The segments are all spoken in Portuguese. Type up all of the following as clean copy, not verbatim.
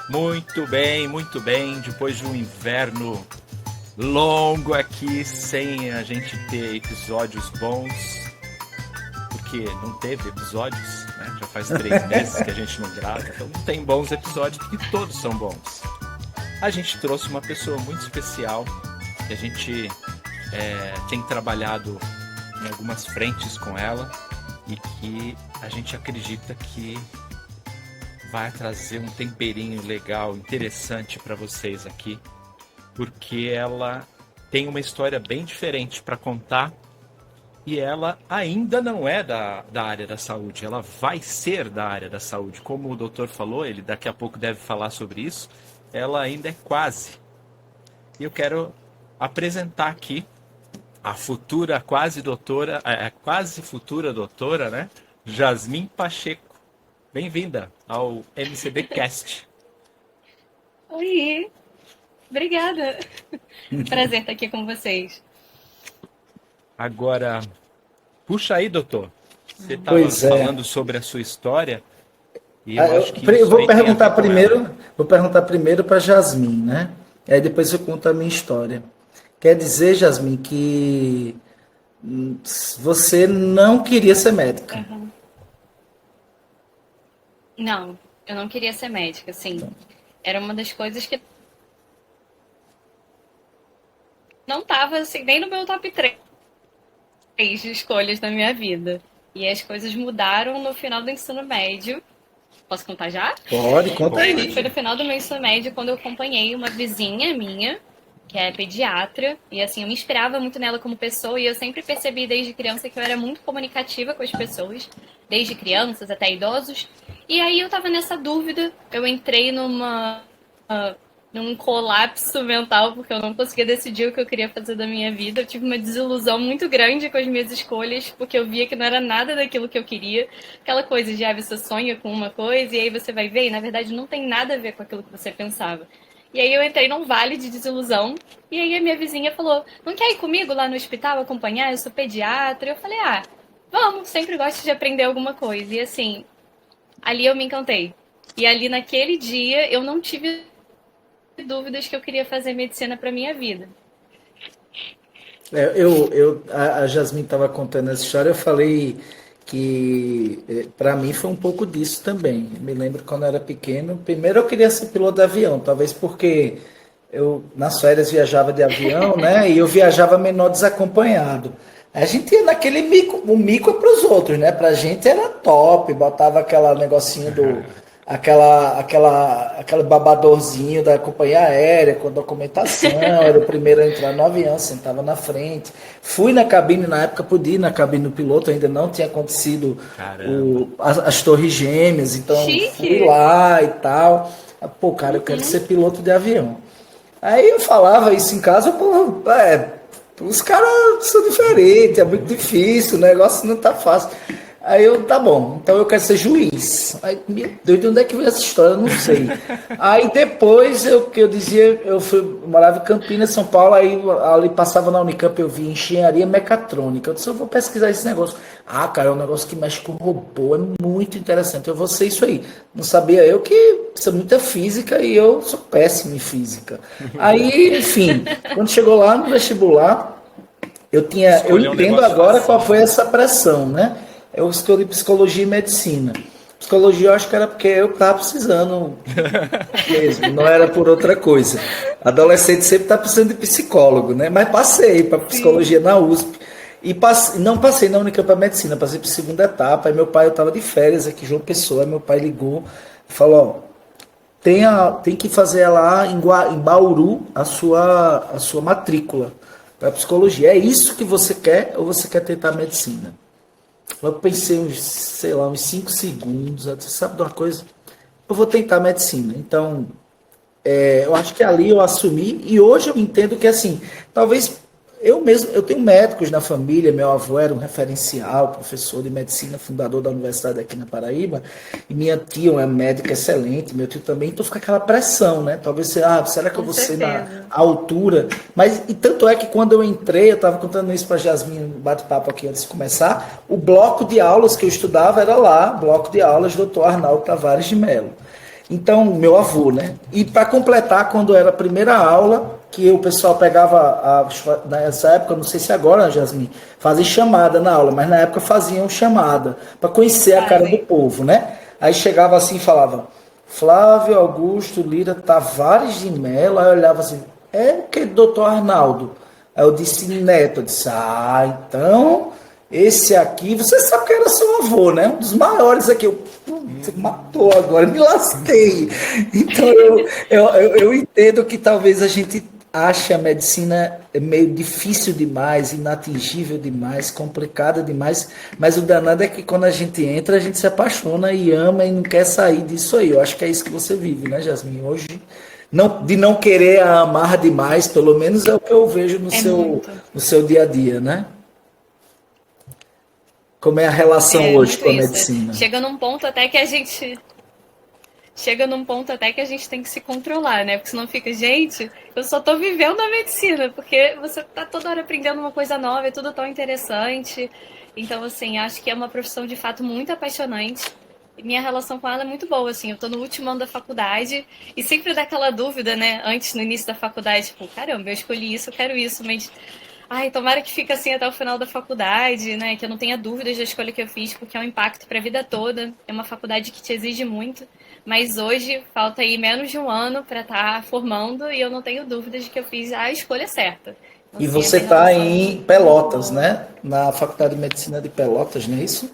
Muito bem. Depois de um inverno longo aqui, sem a gente ter episódios bons, porque não teve episódios, né? Já faz 3 meses que a gente não grava, então não tem bons episódios, porque todos são bons. A gente trouxe uma pessoa muito especial, que a gente tem trabalhado em algumas frentes com ela, e que a gente acredita que vai trazer um temperinho legal, interessante para vocês aqui, porque ela tem uma história bem diferente para contar e ela ainda não é da área da saúde, ela vai ser da área da saúde. Como o doutor falou, ele daqui a pouco deve falar sobre isso, ela ainda é quase. E eu quero apresentar aqui a futura quase doutora, quase futura doutora, né? Jasmin Pacheco. Bem-vinda ao MCB Cast. Oi, obrigada. Prazer estar aqui com vocês. Agora, puxa aí, doutor. Você estava falando sobre a sua história e eu acho que eu vou perguntar primeiro para Jasmin, né? E aí depois eu conto a minha história. Quer dizer, Jasmin, que você não queria ser médica? Uhum. Não, eu não queria ser médica, assim. Era uma das coisas que não estava assim, nem no meu top 3 de escolhas da minha vida. E as coisas mudaram no final do ensino médio. Posso contar já? Pode, conta aí. Foi no final do meu ensino médio quando eu acompanhei uma vizinha minha, que é pediatra, e assim, eu me inspirava muito nela como pessoa, e eu sempre percebi desde criança que eu era muito comunicativa com as pessoas, desde crianças até idosos. E aí eu tava nessa dúvida, eu entrei num colapso mental, porque eu não conseguia decidir o que eu queria fazer da minha vida. Eu tive uma desilusão muito grande com as minhas escolhas, porque eu via que não era nada daquilo que eu queria. Aquela coisa de, você sonha com uma coisa, e aí você vai ver, e na verdade não tem nada a ver com aquilo que você pensava. E aí eu entrei num vale de desilusão, e aí a minha vizinha falou, não quer ir comigo lá no hospital acompanhar? Eu sou pediatra. Eu falei, vamos, sempre gosto de aprender alguma coisa. E assim, ali eu me encantei. E ali naquele dia eu não tive dúvidas que eu queria fazer medicina para minha vida. A Jasmin estava contando essa história, eu falei que para mim foi um pouco disso também. Eu me lembro quando eu era pequeno, primeiro eu queria ser piloto de avião, talvez porque eu nas férias viajava de avião, né? E eu viajava menor desacompanhado. A gente ia naquele mico, o mico é para os outros, né? Pra gente era top, botava aquela negocinho aquele babadorzinho da companhia aérea com documentação, era o primeiro a entrar no avião, sentava na frente. Fui na cabine, na época podia ir na cabine do piloto, ainda não tinha acontecido as torres gêmeas, então fui lá e tal. Pô, cara, eu quero ser piloto de avião. Aí eu falava isso em casa, pô, os caras são diferentes, é muito difícil, o negócio não tá fácil. Aí eu, tá bom, então eu quero ser juiz. Aí, meu Deus, de onde é que veio essa história? Eu não sei. Aí depois, eu morava em Campinas, São Paulo, aí ali passava na Unicamp, eu vi engenharia mecatrônica. Eu disse, eu vou pesquisar esse negócio. Cara, é um negócio que mexe com robô, é muito interessante, eu vou ser isso aí. Não sabia eu que sou muita física e eu sou péssimo em física. Aí, enfim, quando chegou lá no vestibular, eu entendo agora qual foi essa pressão, né? Eu escolhi psicologia e medicina. Psicologia eu acho que era porque eu estava precisando mesmo, não era por outra coisa. Adolescente sempre está precisando de psicólogo, né? Mas passei para psicologia na USP. E não passei na Unicamp para medicina, passei para a segunda etapa. Aí meu pai, eu estava de férias aqui em João Pessoa, aí meu pai ligou e falou, tem que fazer lá em Bauru a sua matrícula para psicologia. É isso que você quer ou você quer tentar medicina? Eu pensei uns 5 segundos, eu disse, sabe de uma coisa? Eu vou tentar medicina. Então, eu acho que ali eu assumi, e hoje eu entendo que, assim, talvez eu tenho médicos na família, meu avô era um referencial, professor de medicina, fundador da universidade aqui na Paraíba, e minha tia é uma médica excelente, meu tio também, então fica aquela pressão, né? Talvez será que eu vou ser na altura? Mas, e tanto é que quando eu entrei, eu estava contando isso para Jasmin, no bate-papo aqui antes de começar, o bloco de aulas que eu estudava era lá, bloco de aulas do Dr. Arnaldo Tavares de Mello. Então, meu avô, né? E para completar, quando era a primeira aula, que o pessoal pegava, nessa época, não sei se agora, Jasmine, fazem chamada na aula, mas na época faziam chamada, para conhecer a cara do povo, né? Aí chegava assim e falava, Flávio Augusto Lira Tavares de Mello, aí eu olhava assim, é o que, doutor Arnaldo? Aí eu disse, Neto, eu disse, então, esse aqui, você sabe que era seu avô, né? Um dos maiores aqui. Você matou agora, me lasquei. Então eu entendo que talvez a gente ache a medicina meio difícil demais, inatingível demais, complicada demais, mas o danado é que quando a gente entra, a gente se apaixona e ama e não quer sair disso aí. Eu acho que é isso que você vive, né, Jasmine? Hoje, não, de não querer amar demais, pelo menos é o que eu vejo no seu dia a dia, né? Como é a relação hoje com a medicina? Chega num ponto até que a gente tem que se controlar, né? Porque senão fica, gente, eu só tô vivendo a medicina, porque você tá toda hora aprendendo uma coisa nova, é tudo tão interessante. Então, assim, acho que é uma profissão de fato muito apaixonante. E minha relação com ela é muito boa, assim, eu tô no último ano da faculdade e sempre dá aquela dúvida, né? Antes, no início da faculdade, tipo, caramba, eu escolhi isso, eu quero isso, mas ai, tomara que fique assim até o final da faculdade, né? Que eu não tenha dúvidas da escolha que eu fiz, porque é um impacto para a vida toda. É uma faculdade que te exige muito. Mas hoje falta aí menos de um ano para estar formando e eu não tenho dúvidas de que eu fiz a escolha certa. Então, E assim, você essa está relação em Pelotas, né? Na Faculdade de Medicina de Pelotas, não é isso?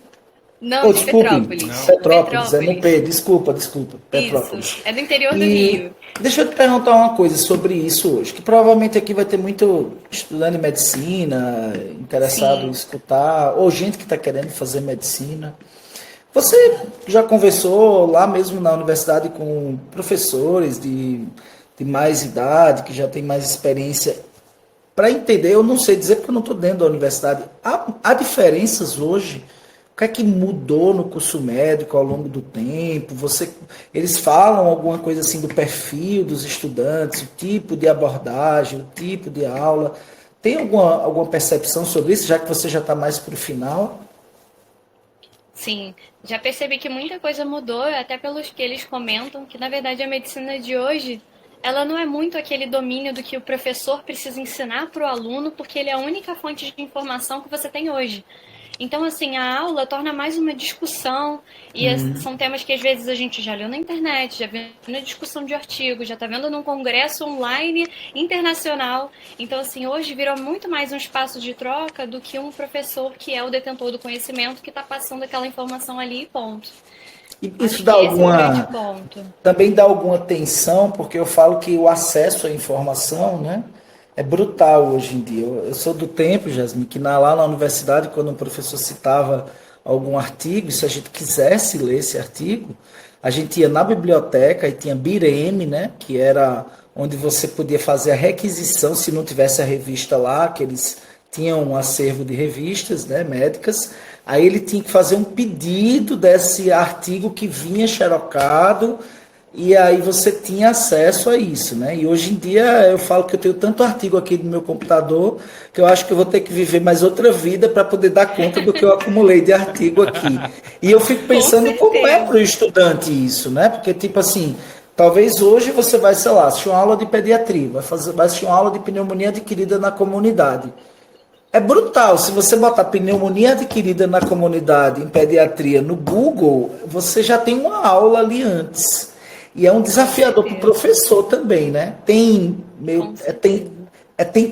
Não, Oh, de desculpe, Petrópolis. Petrópolis, é no P, desculpa, Isso, Petrópolis. é do interior do E Rio. deixa eu te perguntar uma coisa sobre isso hoje, que provavelmente aqui vai ter muito estudante de medicina, interessado em Sim. escutar, ou gente que está querendo fazer medicina. Você já conversou lá mesmo na universidade com professores de mais idade, que já têm mais experiência, para entender? Eu não sei dizer porque eu não estou dentro da universidade. Há diferenças hoje? O que é que mudou no curso médico ao longo do tempo? Eles falam alguma coisa assim do perfil dos estudantes, o tipo de abordagem, o tipo de aula? Tem alguma percepção sobre isso, já que você já está mais para o final? Sim, já percebi que muita coisa mudou, até pelos que eles comentam, que na verdade a medicina de hoje, ela não é muito aquele domínio do que o professor precisa ensinar para o aluno, porque ele é a única fonte de informação que você tem hoje. Então, assim, a aula torna mais uma discussão, e são temas que às vezes a gente já leu na internet, já viu na discussão de artigos, já está vendo num congresso online internacional. Então, assim, hoje virou muito mais um espaço de troca do que um professor que é o detentor do conhecimento que está passando aquela informação ali e ponto. E isso Acho dá que esse é o grande alguma, ponto. também dá alguma tensão, porque eu falo que o acesso à informação, né, é brutal hoje em dia. Eu sou do tempo, Jasmine, que lá na universidade, quando o professor citava algum artigo, se a gente quisesse ler esse artigo, a gente ia na biblioteca e tinha Bireme, né, que era onde você podia fazer a requisição se não tivesse a revista lá, que eles tinham um acervo de revistas, né, médicas. Aí ele tinha que fazer um pedido desse artigo que vinha xerocado e aí você tinha acesso a isso, né? E hoje em dia eu falo que eu tenho tanto artigo aqui no meu computador que eu acho que eu vou ter que viver mais outra vida para poder dar conta do que eu acumulei de artigo aqui. E eu fico pensando como é para o estudante isso, né? Porque tipo assim, talvez hoje você vai, sei lá, assistir uma aula de pediatria, vai assistir uma aula de pneumonia adquirida na comunidade. É brutal. Se você botar pneumonia adquirida na comunidade em pediatria no Google, você já tem uma aula ali antes. E é um desafiador para o professor também, né? Tem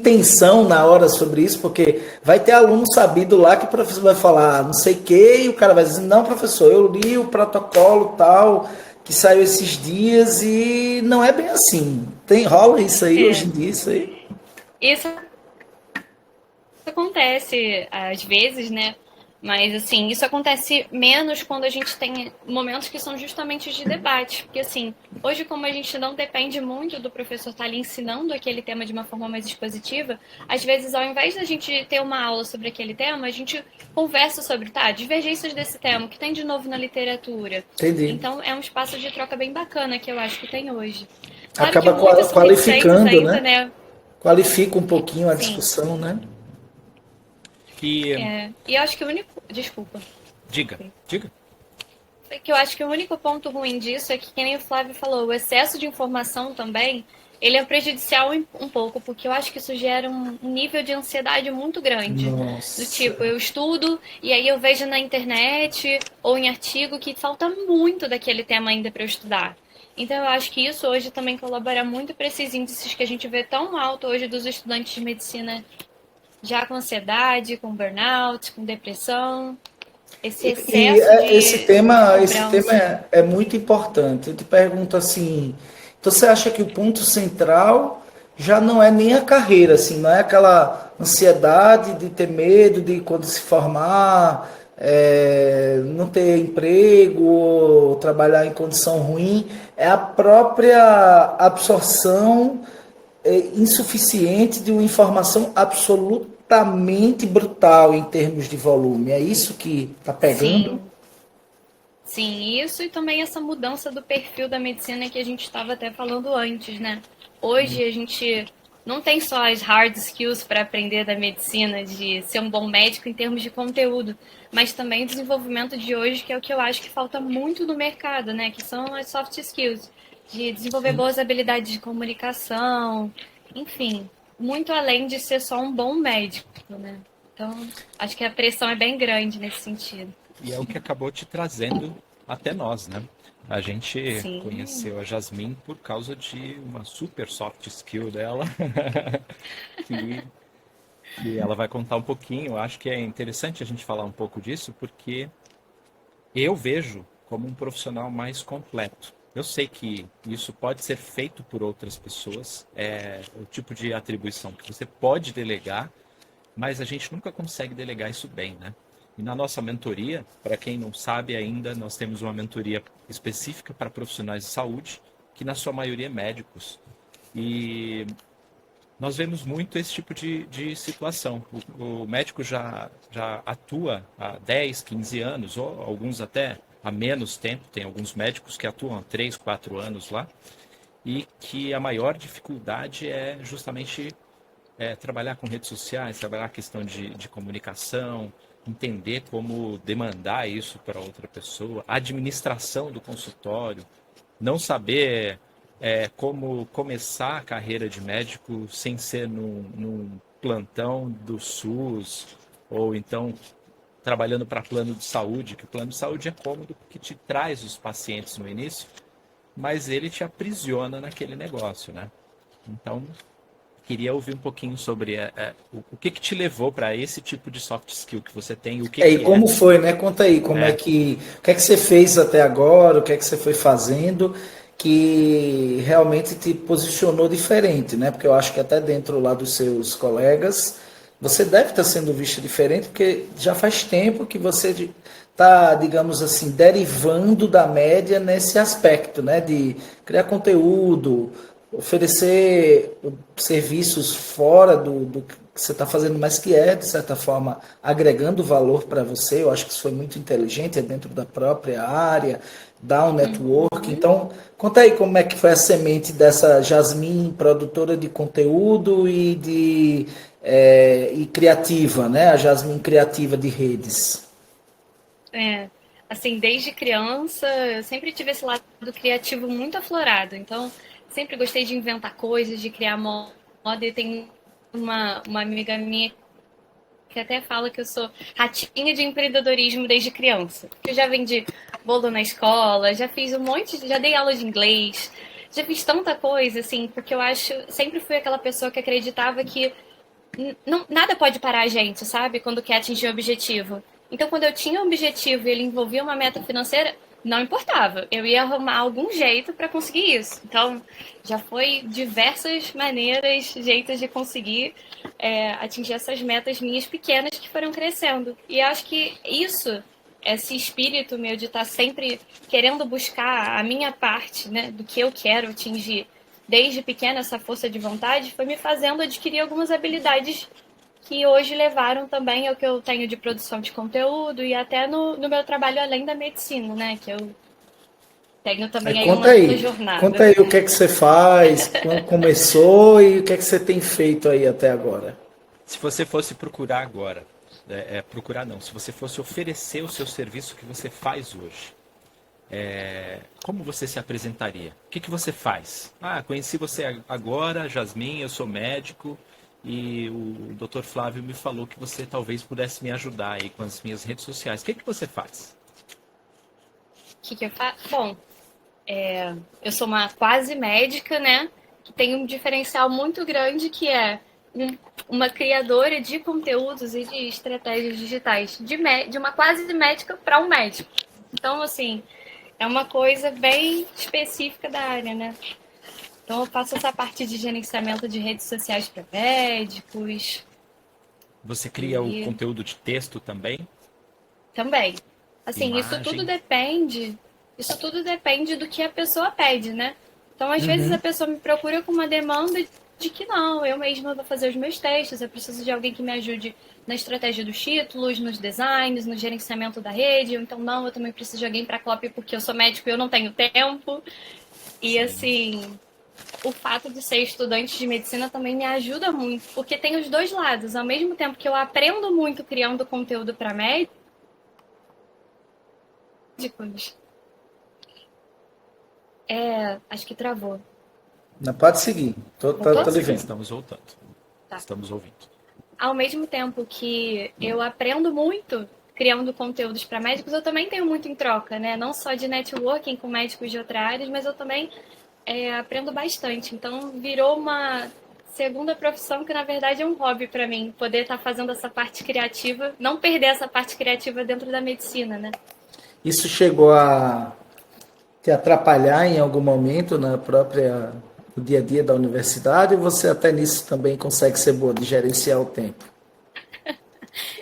tensão na hora sobre isso, porque vai ter aluno sabido lá que o professor vai falar não sei o que, e o cara vai dizer, não, professor, eu li o protocolo tal, que saiu esses dias, e não é bem assim. Rola isso aí hoje em dia, isso aí. Isso acontece às vezes, né? Mas, assim, isso acontece menos quando a gente tem momentos que são justamente de debate. Porque, assim, hoje, como a gente não depende muito do professor estar ali ensinando aquele tema de uma forma mais expositiva, às vezes, ao invés da gente ter uma aula sobre aquele tema, a gente conversa sobre, divergências desse tema, o que tem de novo na literatura. Entendi. Então, é um espaço de troca bem bacana que eu acho que tem hoje. Claro Acaba que muitos são qualificando, ainda, né? Qualifica um pouquinho a Sim. discussão, né? E eu acho que o único... Desculpa. Diga. que eu acho que o único ponto ruim disso é que nem o Flávio falou, o excesso de informação também, ele é prejudicial um pouco, porque eu acho que isso gera um nível de ansiedade muito grande. Do tipo, Nossa. eu estudo e aí eu vejo na internet ou em artigo que falta muito daquele tema ainda para eu estudar. Então eu acho que isso hoje também colabora muito para esses índices que a gente vê tão alto hoje dos estudantes de medicina já com ansiedade, com burnout, com depressão. Esse excesso de Esse tema cobrança. é muito importante. Eu te pergunto assim, então você acha que o ponto central já não é nem a carreira, assim, não é aquela ansiedade de ter medo de quando se formar, não ter emprego, ou trabalhar em condição ruim, é a própria absorção insuficiente de uma informação absolutamente brutal em termos de volume. É isso que está pegando? Sim, sim, isso e também essa mudança do perfil da medicina que a gente estava até falando antes, né? Hoje a gente não tem só as hard skills para aprender da medicina, de ser um bom médico em termos de conteúdo, mas também o desenvolvimento de hoje, que é o que eu acho que falta muito no mercado, né? Que são as soft skills, de desenvolver Sim. boas habilidades de comunicação, enfim, muito além de ser só um bom médico, né? Então, acho que a pressão é bem grande nesse sentido. E é o que acabou te trazendo até nós, né? A gente Sim, conheceu a Jasmine por causa de uma super soft skill dela, que, que ela vai contar um pouquinho. Eu acho que é interessante a gente falar um pouco disso, porque eu vejo como um profissional mais completo. Eu sei que isso pode ser feito por outras pessoas, é o tipo de atribuição que você pode delegar, mas a gente nunca consegue delegar isso bem, né? E na nossa mentoria, para quem não sabe ainda, nós temos uma mentoria específica para profissionais de saúde, que na sua maioria é médicos. E nós vemos muito esse tipo de situação. O médico já atua há 10, 15 anos, ou alguns até há menos tempo. Tem alguns médicos que atuam há 3, 4 anos lá, e que a maior dificuldade é justamente trabalhar com redes sociais, trabalhar a questão de comunicação, entender como demandar isso para outra pessoa, a administração do consultório, não saber como começar a carreira de médico sem ser num plantão do SUS, ou então trabalhando para plano de saúde, que o plano de saúde é cômodo porque te traz os pacientes no início, mas ele te aprisiona naquele negócio, né? Então, queria ouvir um pouquinho sobre o que te levou para esse tipo de soft skill que você tem, o que E que é. como foi, né? Conta aí, como é É, que, o que é que você fez até agora, o que é que você foi fazendo que realmente te posicionou diferente, né? Porque eu acho que até dentro lá dos seus colegas, você deve estar sendo visto diferente, porque já faz tempo que você está, digamos assim, derivando da média nesse aspecto, né? De criar conteúdo, oferecer serviços fora do que você está fazendo, mas que é, de certa forma, agregando valor para você. Eu acho que isso foi muito inteligente, é dentro da própria área, dá um network. uhum. Então, conta aí como é que foi a semente dessa Jasmine, produtora de conteúdo e criativa, né? A Jasmine criativa de redes. É, assim, desde criança, eu sempre tive esse lado criativo muito aflorado. Então, sempre gostei de inventar coisas, de criar moda. E tem uma amiga minha que até fala que eu sou ratinha de empreendedorismo desde criança. Eu já vendi bolo na escola, já fiz um monte, já dei aula de inglês, já fiz tanta coisa, assim, porque eu acho, sempre fui aquela pessoa que acreditava que não, nada pode parar a gente, sabe? Quando quer atingir o objetivo. Então, quando eu tinha um objetivo e ele envolvia uma meta financeira, não importava. Eu ia arrumar algum jeito para conseguir isso. Então, já foi diversas maneiras, jeitos de conseguir atingir essas metas minhas pequenas que foram crescendo. E acho que isso, esse espírito meu de estar sempre querendo buscar a minha parte, né, do que eu quero atingir desde pequena, essa força de vontade, foi me fazendo adquirir algumas habilidades que hoje levaram também ao que eu tenho de produção de conteúdo e até no meu trabalho além da medicina, né? Que eu tenho Aí também aí uma dupla conta jornada. aí o que é que você faz, quando começou e o que é que você tem feito aí até agora. se você fosse procurar agora, procurar não, se você fosse oferecer o seu serviço que você faz hoje, como você se apresentaria? O que você faz? Conheci você agora, Jasmin, eu sou médico e o Dr. Flávio me falou que você talvez pudesse me ajudar aí com as minhas redes sociais. O que você faz? O que eu faço? Bom, eu sou uma quase médica, né? Que tem um diferencial muito grande que é uma criadora de conteúdos e de estratégias digitais de uma quase médica para um médico. Então, assim, é uma coisa bem específica da área, né? Então, eu faço essa parte de gerenciamento de redes sociais para médicos. Você cria o conteúdo de texto também? Também. Assim, Imagem. Isso tudo depende do que a pessoa pede, né? Então, às vezes, a pessoa me procura com uma demanda de que não, eu mesma vou fazer os meus textos, eu preciso de alguém que me ajude na estratégia dos títulos, nos designs, no gerenciamento da rede. Então, não, eu também preciso de alguém para copy porque eu sou médico e eu não tenho tempo. E, assim, o fato de ser estudante de medicina também me ajuda muito, porque tem os dois lados. Ao mesmo tempo que eu aprendo muito criando conteúdo para médicos, acho que travou. Não pode seguir. Tô lhe vendo. Estamos voltando. Tá. Estamos ouvindo. Ao mesmo tempo que eu aprendo muito criando conteúdos para médicos, eu também tenho muito em troca, né? Não só de networking com médicos de outras áreas, mas eu também aprendo bastante. Então, virou uma segunda profissão que, na verdade, é um hobby para mim. Poder estar fazendo essa parte criativa, não perder essa parte criativa dentro da medicina, né? Isso chegou a te atrapalhar em algum momento no dia a dia da universidade, ou você até nisso também consegue ser boa de gerenciar o tempo?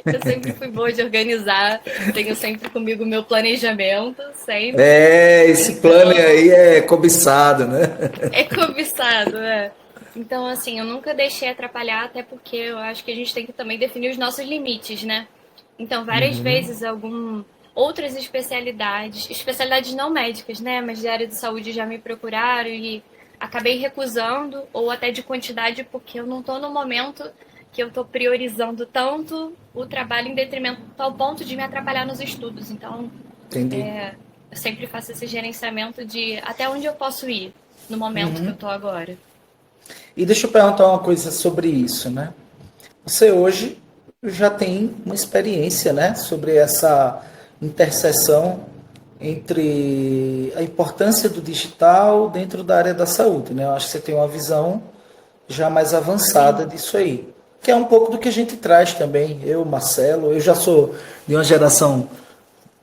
Eu sempre fui boa de organizar, tenho sempre comigo o meu planejamento, sempre. Esse plano aí é cobiçado, né? É cobiçado, né? Então, assim, eu nunca deixei atrapalhar, até porque eu acho que a gente tem que também definir os nossos limites, né? Então, várias vezes, outras especialidades não médicas, né? Mas de área de saúde já me procuraram e acabei recusando, ou até de quantidade, porque eu não estou no momento que eu estou priorizando tanto o trabalho em detrimento ao ponto de me atrapalhar nos estudos. Então, eu sempre faço esse gerenciamento de até onde eu posso ir no momento que eu estou agora. E deixa eu perguntar uma coisa sobre isso, né? Você hoje já tem uma experiência, né, sobre essa interseção entre a importância do digital dentro da área da saúde, né? Eu acho que você tem uma visão já mais avançada disso aí, que é um pouco do que a gente traz também. Eu, Marcelo, eu já sou de uma geração,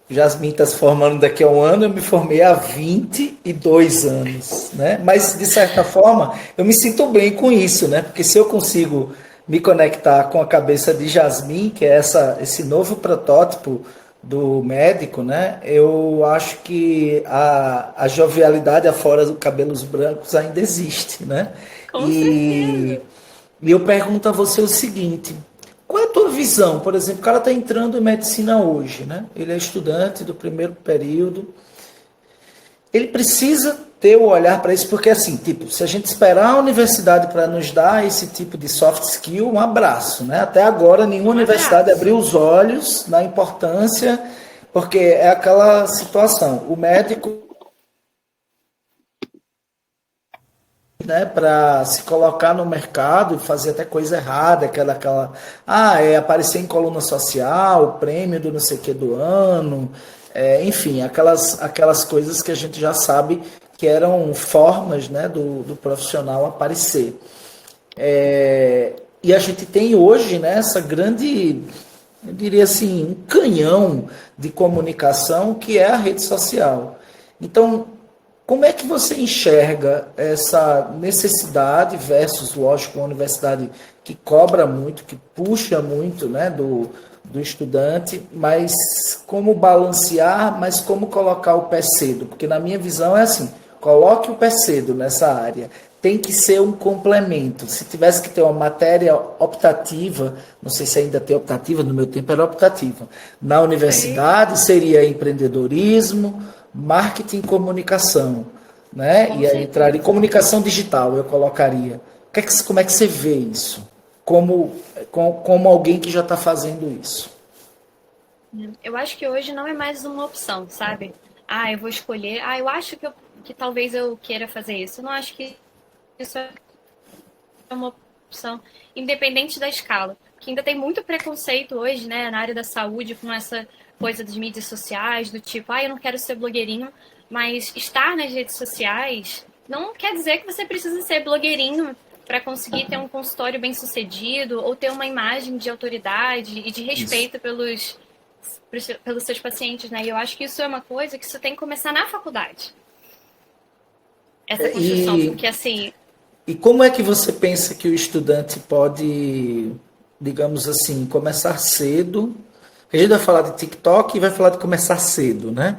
Jasmin está se formando daqui a um ano, eu me formei há 22 anos, né? Mas, de certa forma, eu me sinto bem com isso, né? Porque se eu consigo me conectar com a cabeça de Jasmin, que é esse novo protótipo do médico, né? Eu acho que a jovialidade afora dos cabelos brancos ainda existe, né? Com certeza. E eu pergunto a você o seguinte: qual é a tua visão? Por exemplo, o cara está entrando em medicina hoje, né? Ele é estudante do primeiro período. Ele precisa ter o olhar para isso, porque assim, tipo, se a gente esperar a universidade para nos dar esse tipo de soft skill, um abraço, né? Até agora nenhuma universidade abriu os olhos na importância, porque é aquela situação, o médico, né, para se colocar no mercado e fazer até coisa errada, aparecer em coluna social, prêmio do não sei o que do ano, enfim, aquelas coisas que a gente já sabe que eram formas, né, do profissional aparecer. E a gente tem hoje, né, essa grande, eu diria assim, um canhão de comunicação que é a rede social. Então, como é que você enxerga essa necessidade versus, lógico, uma universidade que cobra muito, que puxa muito, né, do estudante, mas como balancear, mas como colocar o pé cedo? Porque na minha visão é assim, coloque o pé cedo nessa área, tem que ser um complemento. Se tivesse que ter uma matéria optativa, não sei se ainda tem optativa, no meu tempo era optativa, na universidade seria empreendedorismo, marketing e comunicação, né? E aí entraria em comunicação digital, eu colocaria. Como é que você vê isso? Como alguém que já está fazendo isso? Eu acho que hoje não é mais uma opção, sabe? eu vou escolher, eu acho que talvez eu queira fazer isso. Eu não acho que isso é uma opção, independente da escala. Que ainda tem muito preconceito hoje, né, na área da saúde, com essa coisa das mídias sociais, do tipo, eu não quero ser blogueirinho, mas estar nas redes sociais não quer dizer que você precisa ser blogueirinho para conseguir ter um consultório bem sucedido ou ter uma imagem de autoridade e de respeito pelos seus pacientes, né? E eu acho que isso é uma coisa que você tem que começar na faculdade. Essa construção, porque assim... E como é que você pensa que o estudante pode, digamos assim, começar cedo? A gente vai falar de TikTok e vai falar de começar cedo, né?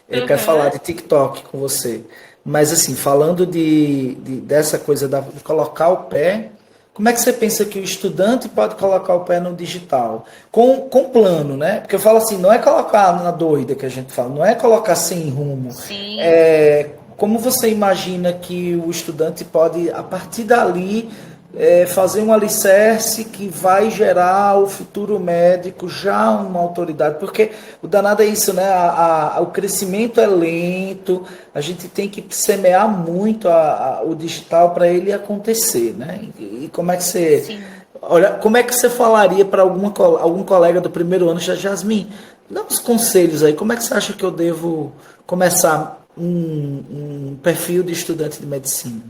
Eu quero falar de TikTok com você. Mas, assim, falando dessa coisa de colocar o pé, como é que você pensa que o estudante pode colocar o pé no digital? Com plano, né? Porque eu falo assim, não é colocar na doida que a gente fala, não é colocar sem rumo. Sim. Como você imagina que o estudante pode, a partir dali, fazer um alicerce que vai gerar o futuro médico já uma autoridade? Porque o danado é isso, né? O crescimento é lento, a gente tem que semear muito o digital para ele acontecer, né? E como é que você... Sim. Olha, como é que você falaria para algum colega do primeiro ano, Jasmin, dá uns conselhos aí, como é que você acha que eu devo começar um perfil de estudante de medicina?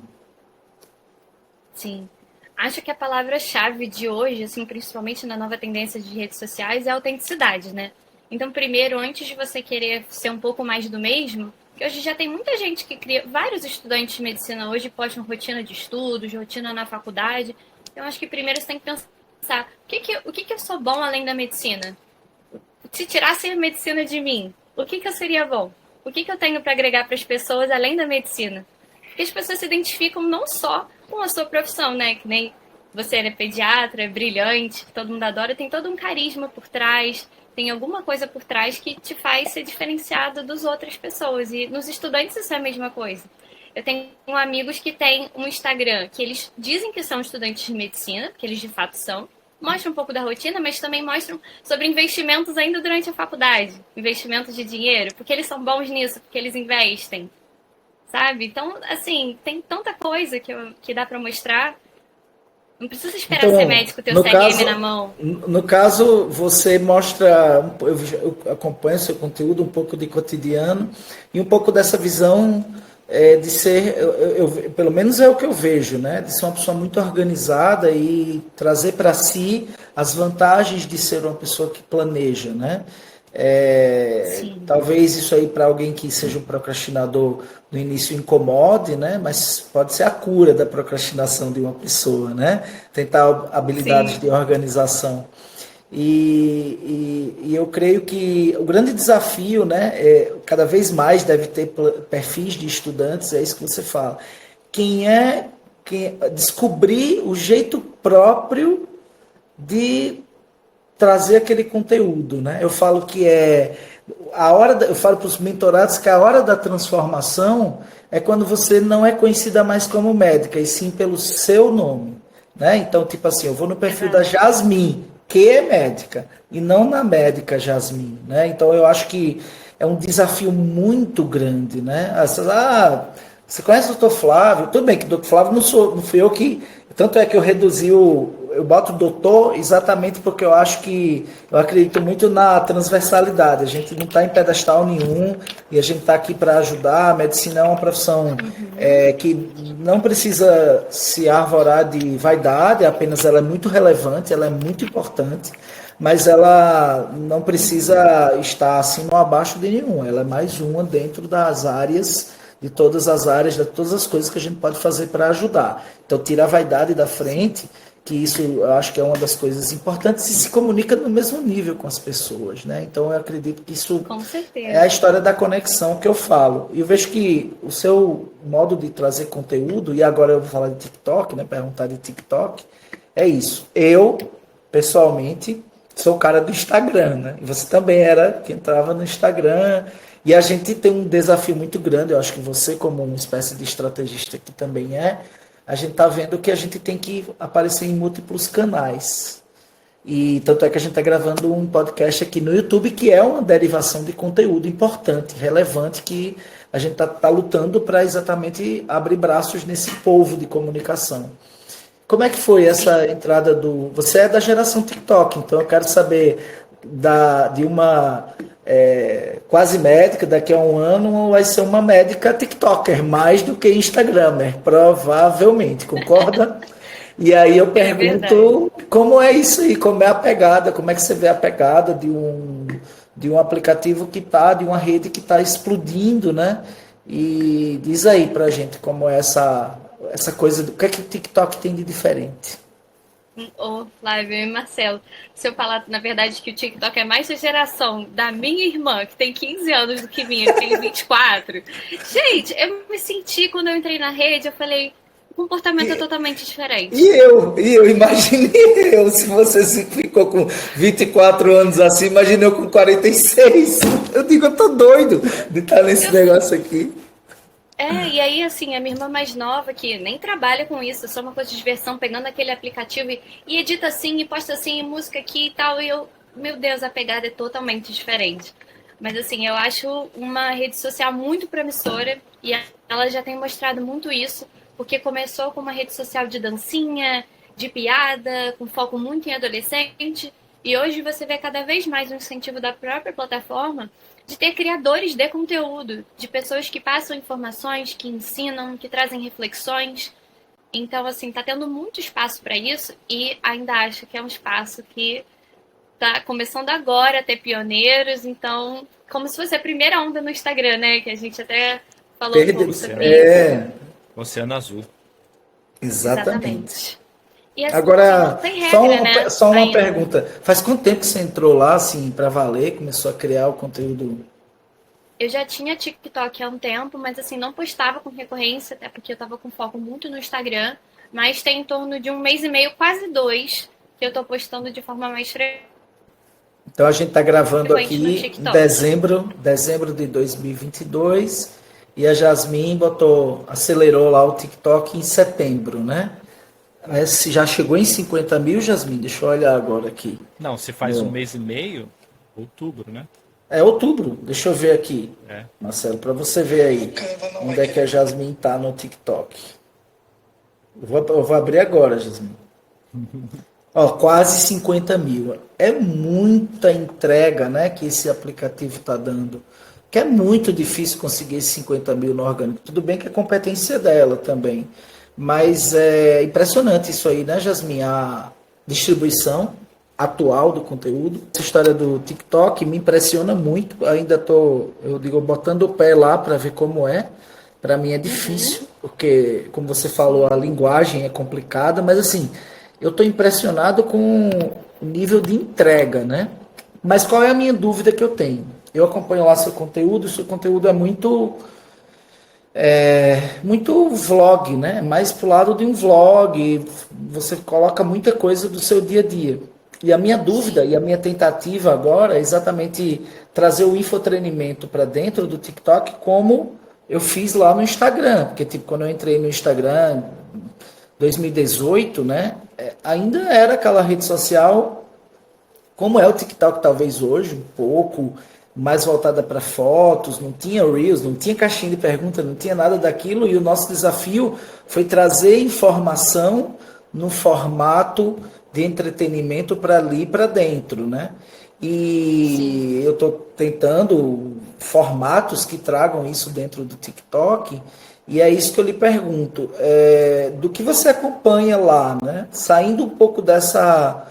Sim. Acho que a palavra-chave de hoje, assim, principalmente na nova tendência de redes sociais, é a autenticidade, né? Então, primeiro, antes de você querer ser um pouco mais do mesmo, que hoje já tem muita gente que cria, vários estudantes de medicina hoje postam rotina de estudos, rotina na faculdade. Então, acho que primeiro você tem que pensar, o que eu sou bom além da medicina? Se tirasse a medicina de mim, o que eu seria bom? O que eu tenho para agregar para as pessoas além da medicina? Porque as pessoas se identificam não só com a sua profissão, né? Que nem você é pediatra, é brilhante, que todo mundo adora, tem todo um carisma por trás, tem alguma coisa por trás que te faz ser diferenciado das outras pessoas. E nos estudantes isso é a mesma coisa. Eu tenho amigos que têm um Instagram que eles dizem que são estudantes de medicina, que eles de fato são, mostram um pouco da rotina, mas também mostram sobre investimentos ainda durante a faculdade, investimentos de dinheiro, porque eles são bons nisso, porque eles investem, sabe? Então, assim, tem tanta coisa que dá para mostrar. Não precisa esperar ser médico, ter o CRM na mão. No caso, você mostra, eu acompanho seu conteúdo, um pouco de cotidiano e um pouco dessa visão de ser, pelo menos é o que eu vejo, né? De ser uma pessoa muito organizada e trazer para si as vantagens de ser uma pessoa que planeja, né? Talvez isso aí para alguém que seja um procrastinador no início incomode, né? Mas pode ser a cura da procrastinação de uma pessoa, né? Tentar habilidades de organização. E eu creio que o grande desafio, né, cada vez mais deve ter perfis de estudantes, é isso que você fala. Quem descobrir o jeito próprio de trazer aquele conteúdo, né? Eu falo que eu falo para os mentorados que a hora da transformação é quando você não é conhecida mais como médica, e sim pelo seu nome, né? Então, tipo assim, eu vou no perfil da Jasmin, que é médica, e não na médica Jasmin, né? Então, eu acho que é um desafio muito grande, né? Você conhece o Dr. Flávio? Tudo bem que o Dr. Flávio não fui eu que... Tanto é que eu reduzi eu boto doutor exatamente porque eu acredito muito na transversalidade. A gente não está em pedestal nenhum e a gente está aqui para ajudar. A medicina é uma profissão que não precisa se arvorar de vaidade, apenas ela é muito relevante, ela é muito importante, mas ela não precisa estar acima ou abaixo de nenhum. Ela é mais uma dentro das áreas, de todas as áreas, de todas as coisas que a gente pode fazer para ajudar. Então, tira a vaidade da frente, que isso eu acho que é uma das coisas importantes, e se comunica no mesmo nível com as pessoas, né? Então, eu acredito que isso é a história da conexão que eu falo. E eu vejo que o seu modo de trazer conteúdo, e agora eu vou falar de TikTok, né? Perguntar de TikTok, é isso. Eu, pessoalmente, sou o cara do Instagram, né? E você também era que entrava no Instagram. E a gente tem um desafio muito grande, eu acho que você, como uma espécie de estrategista que também a gente está vendo que a gente tem que aparecer em múltiplos canais. E tanto é que a gente está gravando um podcast aqui no YouTube, que é uma derivação de conteúdo importante, relevante, que a gente está lutando para exatamente abrir braços nesse povo de comunicação. Como é que foi essa entrada do... Você é da geração TikTok, então eu quero saber de uma quase médica, daqui a um ano vai ser uma médica TikToker, mais do que Instagramer, provavelmente, concorda? E aí eu pergunto como é isso aí, como é a pegada, como é que você vê a pegada de um aplicativo que está, de uma rede que está explodindo, né? E diz aí pra gente como é essa coisa, o que é que o TikTok tem de diferente? Ô, Flávio e Marcelo, se eu falar, na verdade, que o TikTok é mais da geração da minha irmã, que tem 15 anos do que minha, que tem 24. Gente, eu me senti, quando eu entrei na rede, eu falei, o comportamento é totalmente diferente. E eu imaginei se você ficou com 24 anos assim, imaginei eu com 46. Eu digo, eu tô doido de estar nesse negócio aqui. E aí, assim, a minha irmã mais nova, que nem trabalha com isso, é só uma coisa de diversão, pegando aquele aplicativo e edita assim, e posta assim, música aqui e tal, e eu, meu Deus, a pegada é totalmente diferente. Mas, assim, eu acho uma rede social muito promissora, e ela já tem mostrado muito isso, porque começou com uma rede social de dancinha, de piada, com foco muito em adolescente, e hoje você vê cada vez mais um incentivo da própria plataforma de ter criadores de conteúdo, de pessoas que passam informações, que ensinam, que trazem reflexões. Então, assim, tá tendo muito espaço para isso e ainda acho que é um espaço que tá começando agora a ter pioneiros. Então, como se fosse a primeira onda no Instagram, né? Que a gente até falou um pouco sobre isso. Oceano Azul. Exatamente. E assim, agora, não tem regra, só uma pergunta. Faz quanto tempo que você entrou lá, assim, para valer, começou a criar o conteúdo? Eu já tinha TikTok há um tempo, mas assim, não postava com recorrência, até porque eu tava com foco muito no Instagram. Mas tem em torno de 1 mês e meio, quase 2, que eu tô postando de forma mais frequente. Então a gente está gravando aqui em dezembro de 2022 e a Jasmine acelerou lá o TikTok em setembro, né? Já chegou em 50 mil, Jasmine? Deixa eu olhar agora aqui. Não, se faz 1 mês e meio, outubro, né? É outubro, deixa eu ver aqui, Marcelo, para você ver aí onde é que a Jasmine tá no TikTok. Eu vou abrir agora, Jasmine. Ó, quase 50 mil. É muita entrega, né, que esse aplicativo está dando. Que é muito difícil conseguir esses 50 mil no orgânico. Tudo bem que é competência dela também. Mas é impressionante isso aí, né, Jasmine? A distribuição atual do conteúdo. Essa história do TikTok me impressiona muito. Ainda estou, botando o pé lá para ver como é. Para mim é difícil, porque, como você falou, a linguagem é complicada, mas assim, eu estou impressionado com o nível de entrega, né? Mas qual é a minha dúvida que eu tenho? Eu acompanho lá seu conteúdo é muito vlog, né? Mais pro lado de um vlog, você coloca muita coisa do seu dia a dia. E a minha dúvida e a minha tentativa agora é exatamente trazer o infotreinamento para dentro do TikTok, como eu fiz lá no Instagram. Porque, tipo, quando eu entrei no Instagram 2018, né? Ainda era aquela rede social, como é o TikTok talvez hoje, um pouco mais voltada para fotos, não tinha Reels, não tinha caixinha de pergunta, não tinha nada daquilo, e o nosso desafio foi trazer informação no formato de entretenimento para ali para dentro, né? E eu estou tentando formatos que tragam isso dentro do TikTok, e é isso que eu lhe pergunto, do que você acompanha lá, né? Saindo um pouco dessa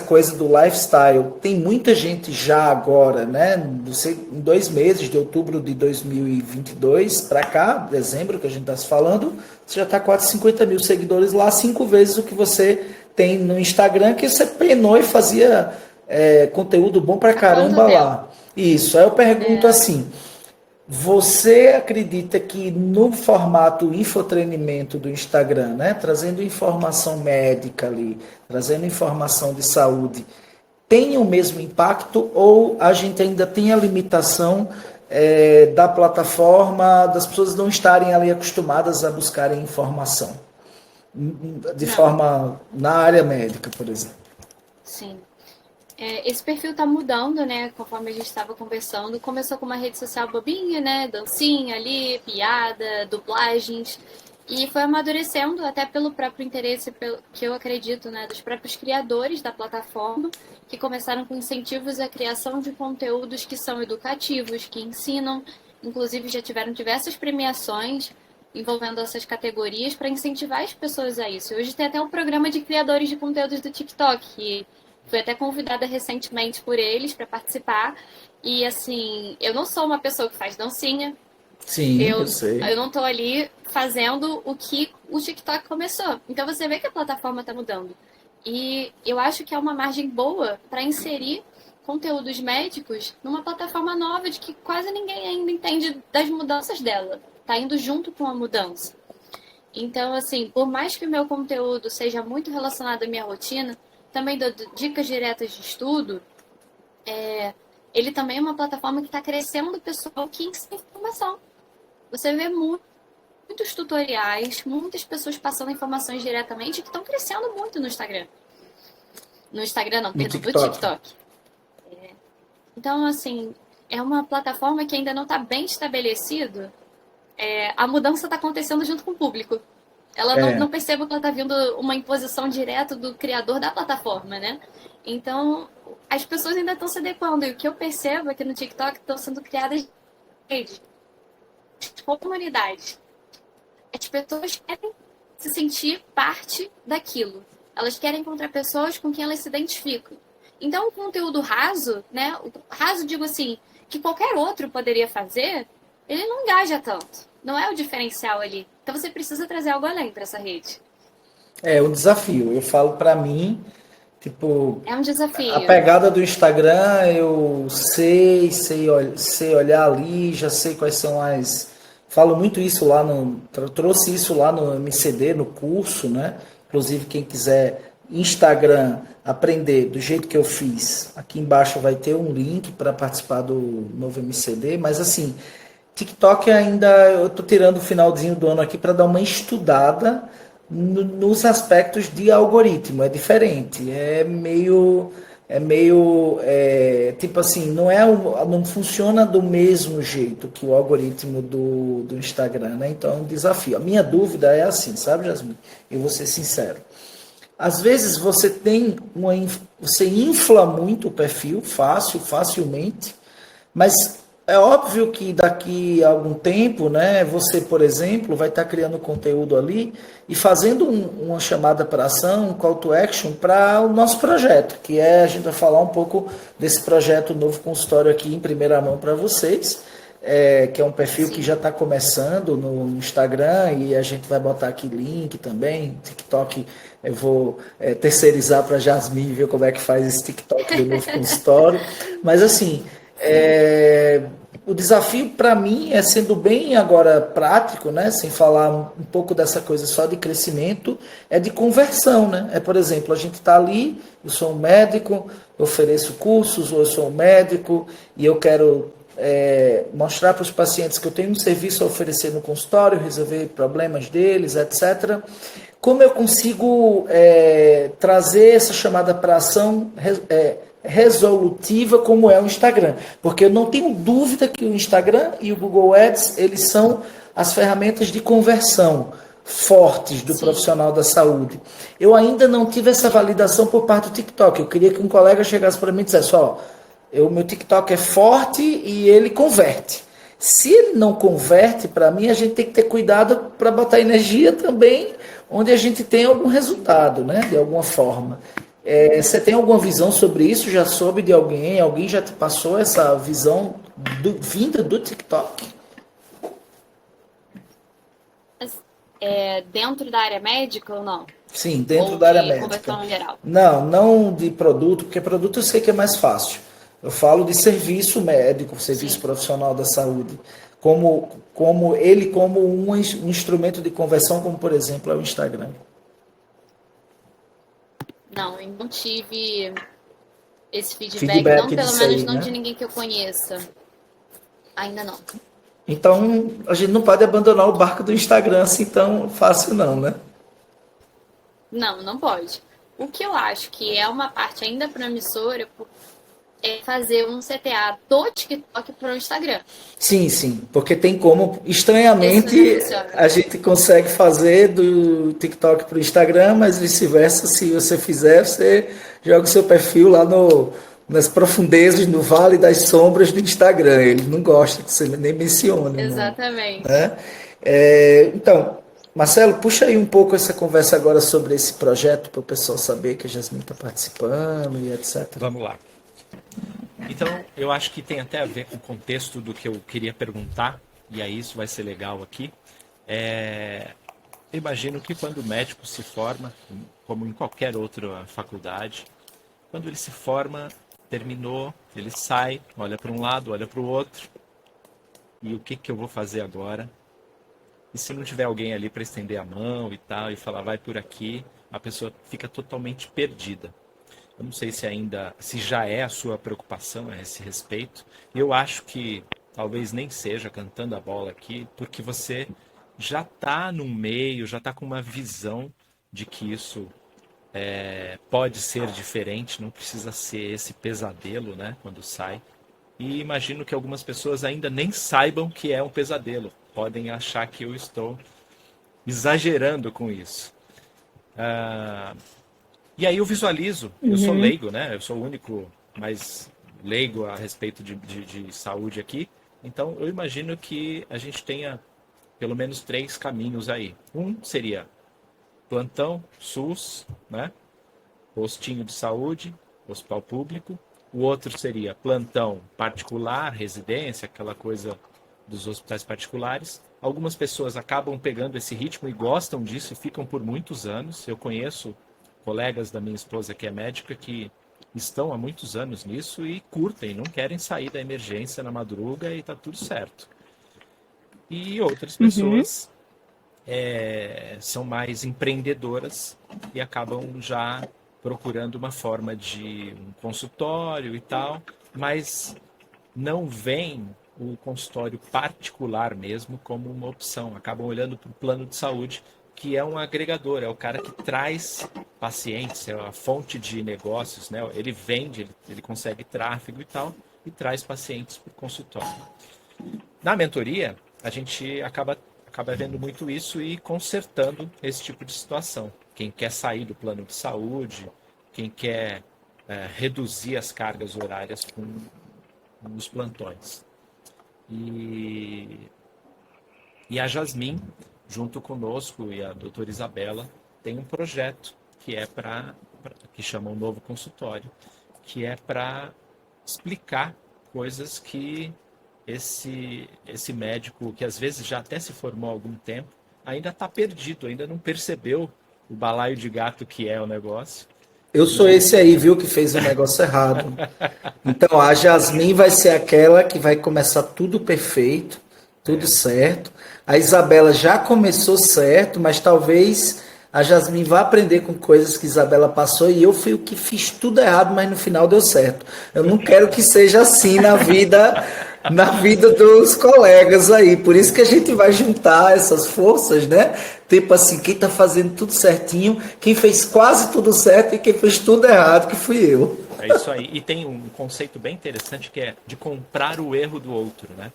coisa do lifestyle, tem muita gente já agora, né? Em 2 meses, de outubro de 2022 para cá, dezembro que a gente está se falando, você já está quase 50 mil seguidores lá, 5 vezes o que você tem no Instagram, que você penou e fazia conteúdo bom pra caramba lá. Isso, aí eu pergunto assim, você acredita que no formato infotreinamento do Instagram, né, trazendo informação médica ali, trazendo informação de saúde, tem o mesmo impacto ou a gente ainda tem a limitação da plataforma, das pessoas não estarem ali acostumadas a buscarem informação? De forma na área médica, por exemplo. Sim. Esse perfil tá mudando, né? Conforme a gente estava conversando. Começou com uma rede social bobinha, né? Dancinha ali, piada, dublagens. E foi amadurecendo até pelo próprio interesse, que eu acredito, né? Dos próprios criadores da plataforma, que começaram com incentivos à criação de conteúdos que são educativos, que ensinam. Inclusive já tiveram diversas premiações envolvendo essas categorias para incentivar as pessoas a isso. Hoje tem até um programa de criadores de conteúdos do TikTok, que fui até convidada recentemente por eles para participar. E assim, eu não sou uma pessoa que faz dancinha. Sim, eu sei. Eu não tô ali fazendo o que o TikTok começou. Então você vê que a plataforma tá mudando. E eu acho que é uma margem boa para inserir conteúdos médicos numa plataforma nova de que quase ninguém ainda entende das mudanças dela. Tá indo junto com a mudança. Então, assim, por mais que o meu conteúdo seja muito relacionado à minha rotina, também dou dicas diretas de estudo, ele também é uma plataforma que está crescendo o pessoal que ensina informação. Você vê muitos tutoriais, muitas pessoas passando informações diretamente que estão crescendo muito no Instagram. No Instagram não, perdão, no TikTok. Então, assim, é uma plataforma que ainda não está bem estabelecido. A mudança está acontecendo junto com o público. Ela não percebe que ela está vindo uma imposição direta do criador da plataforma, né? Então, as pessoas ainda estão se adequando. E o que eu percebo é que no TikTok estão sendo criadas redes, comunidades. As pessoas querem se sentir parte daquilo. Elas querem encontrar pessoas com quem elas se identificam. Então, o conteúdo raso, né? O raso, digo assim, que qualquer outro poderia fazer, ele não engaja tanto. Não é o diferencial ali. Então você precisa trazer algo além para essa rede. É um desafio. Eu falo para mim, tipo, é um desafio. A pegada do Instagram, eu sei olhar ali, já sei quais são as. Falo muito isso lá trouxe isso lá no MCD, no curso, né? Inclusive quem quiser Instagram aprender do jeito que eu fiz, aqui embaixo vai ter um link para participar do novo MCD, mas assim, TikTok ainda, eu tô tirando o finalzinho do ano aqui para dar uma estudada nos aspectos de algoritmo. É diferente, tipo assim, não funciona do mesmo jeito que o algoritmo do Instagram, né? Então é um desafio. A minha dúvida é assim, sabe, Jasmine? Eu vou ser sincero. Às vezes você infla muito o perfil facilmente, mas é óbvio que daqui a algum tempo, né, você, por exemplo, vai estar criando conteúdo ali e fazendo uma chamada para ação, um call to action para o nosso projeto, que a gente vai falar um pouco desse projeto novo consultório aqui em primeira mão para vocês, que é um perfil que já está começando no Instagram e a gente vai botar aqui link também, TikTok eu vou terceirizar para a Jasmine ver como é que faz esse TikTok do novo consultório, mas assim... o desafio para mim é sendo bem agora prático, né, sem falar um pouco dessa coisa só de crescimento, é de conversão, né? Por exemplo, a gente está ali, eu sou um médico, eu ofereço cursos, ou eu sou um médico e eu quero mostrar para os pacientes que eu tenho um serviço a oferecer no consultório, resolver problemas deles, etc. Como eu consigo trazer essa chamada para ação resolutiva como é o Instagram, porque eu não tenho dúvida que o Instagram e o Google Ads, eles são as ferramentas de conversão fortes do profissional da saúde. Eu ainda não tive essa validação por parte do TikTok. Eu queria que um colega chegasse para mim e dissesse, meu TikTok é forte e ele converte. Se ele não converte, para mim, a gente tem que ter cuidado para botar energia também onde a gente tem algum resultado, né, de alguma forma. Você tem alguma visão sobre isso? Já soube de alguém? Alguém já te passou essa visão vinda do TikTok? Dentro da área médica ou não? Sim, dentro da área médica. Conversão geral? Não de produto, porque produto eu sei que é mais fácil. Eu falo de serviço médico, serviço profissional da saúde. Como um instrumento de conversão, como por exemplo é o Instagram. Não, eu não tive esse feedback não, pelo menos não, né? De ninguém que eu conheça. Ainda não. Então, a gente não pode abandonar o barco do Instagram assim tão fácil não, né? Não pode. O que eu acho que é uma parte ainda promissora é fazer um CTA do TikTok para o Instagram. Sim, sim, porque tem como, Isso já estranhamente, funciona. a gente consegue fazer do TikTok para o Instagram, mas vice-versa, se você fizer, você joga o seu perfil lá nas profundezas, no Vale das Sombras do Instagram. Ele não gosta que você nem mencione o nome, Exatamente. né? Então, Marcelo, puxa aí um pouco essa conversa agora sobre esse projeto para o pessoal saber que a Jasmine está participando e etc. Vamos lá. Então, eu acho que tem até a ver com o contexto do que eu queria perguntar, e aí isso vai ser legal aqui. Eu imagino que quando o médico se forma, como em qualquer outra faculdade, quando ele se forma, terminou, ele sai, olha para um lado, olha para o outro, e o que eu vou fazer agora? E se não tiver alguém ali para estender a mão e tal, e falar, vai por aqui, a pessoa fica totalmente perdida. Eu não sei se já é a sua preocupação a esse respeito. Eu acho que talvez nem seja cantando a bola aqui, porque você já está no meio, já está com uma visão de que isso pode ser diferente, não precisa ser esse pesadelo, né, quando sai. E imagino que algumas pessoas ainda nem saibam que é um pesadelo. Podem achar que eu estou exagerando com isso. E aí eu visualizo, eu sou leigo, né? Eu sou o único mais leigo a respeito de saúde aqui. Então eu imagino que a gente tenha pelo menos 3 caminhos aí. Um seria plantão, SUS, né? Postinho de saúde, hospital público. O outro seria plantão particular, residência, aquela coisa dos hospitais particulares. Algumas pessoas acabam pegando esse ritmo e gostam disso e ficam por muitos anos. Eu conheço colegas da minha esposa que é médica que estão há muitos anos nisso e curtem, não querem sair da emergência na madruga e está tudo certo. E outras pessoas são mais empreendedoras e acabam já procurando uma forma de um consultório e tal, mas não veem o consultório particular mesmo como uma opção. Acabam olhando para o plano de saúde, que é um agregador, é o cara que traz pacientes, é a fonte de negócios, né? Ele vende, ele consegue tráfego e tal, e traz pacientes para o consultório. Na mentoria, a gente acaba vendo muito isso e consertando esse tipo de situação. Quem quer sair do plano de saúde, quem quer reduzir as cargas horárias com os plantões. E a Jasmine, junto conosco, e a doutora Isabela, tem um projeto que que chama um novo consultório, que é para explicar coisas que esse médico, que às vezes já até se formou há algum tempo, ainda está perdido, ainda não percebeu o balaio de gato que é o negócio. Eu sou esse aí, viu, que fez o negócio errado. Então, a Jasmine vai ser aquela que vai começar tudo perfeito, tudo certo. A Isabela já começou certo, mas talvez a Jasmine vá aprender com coisas que a Isabela passou e eu fui o que fiz tudo errado, mas no final deu certo. Eu não quero que seja assim na vida dos colegas aí. Por isso que a gente vai juntar essas forças, né? Tipo assim, quem tá fazendo tudo certinho, quem fez quase tudo certo e quem fez tudo errado, que fui eu. É isso aí. E tem um conceito bem interessante que é de comprar o erro do outro, né?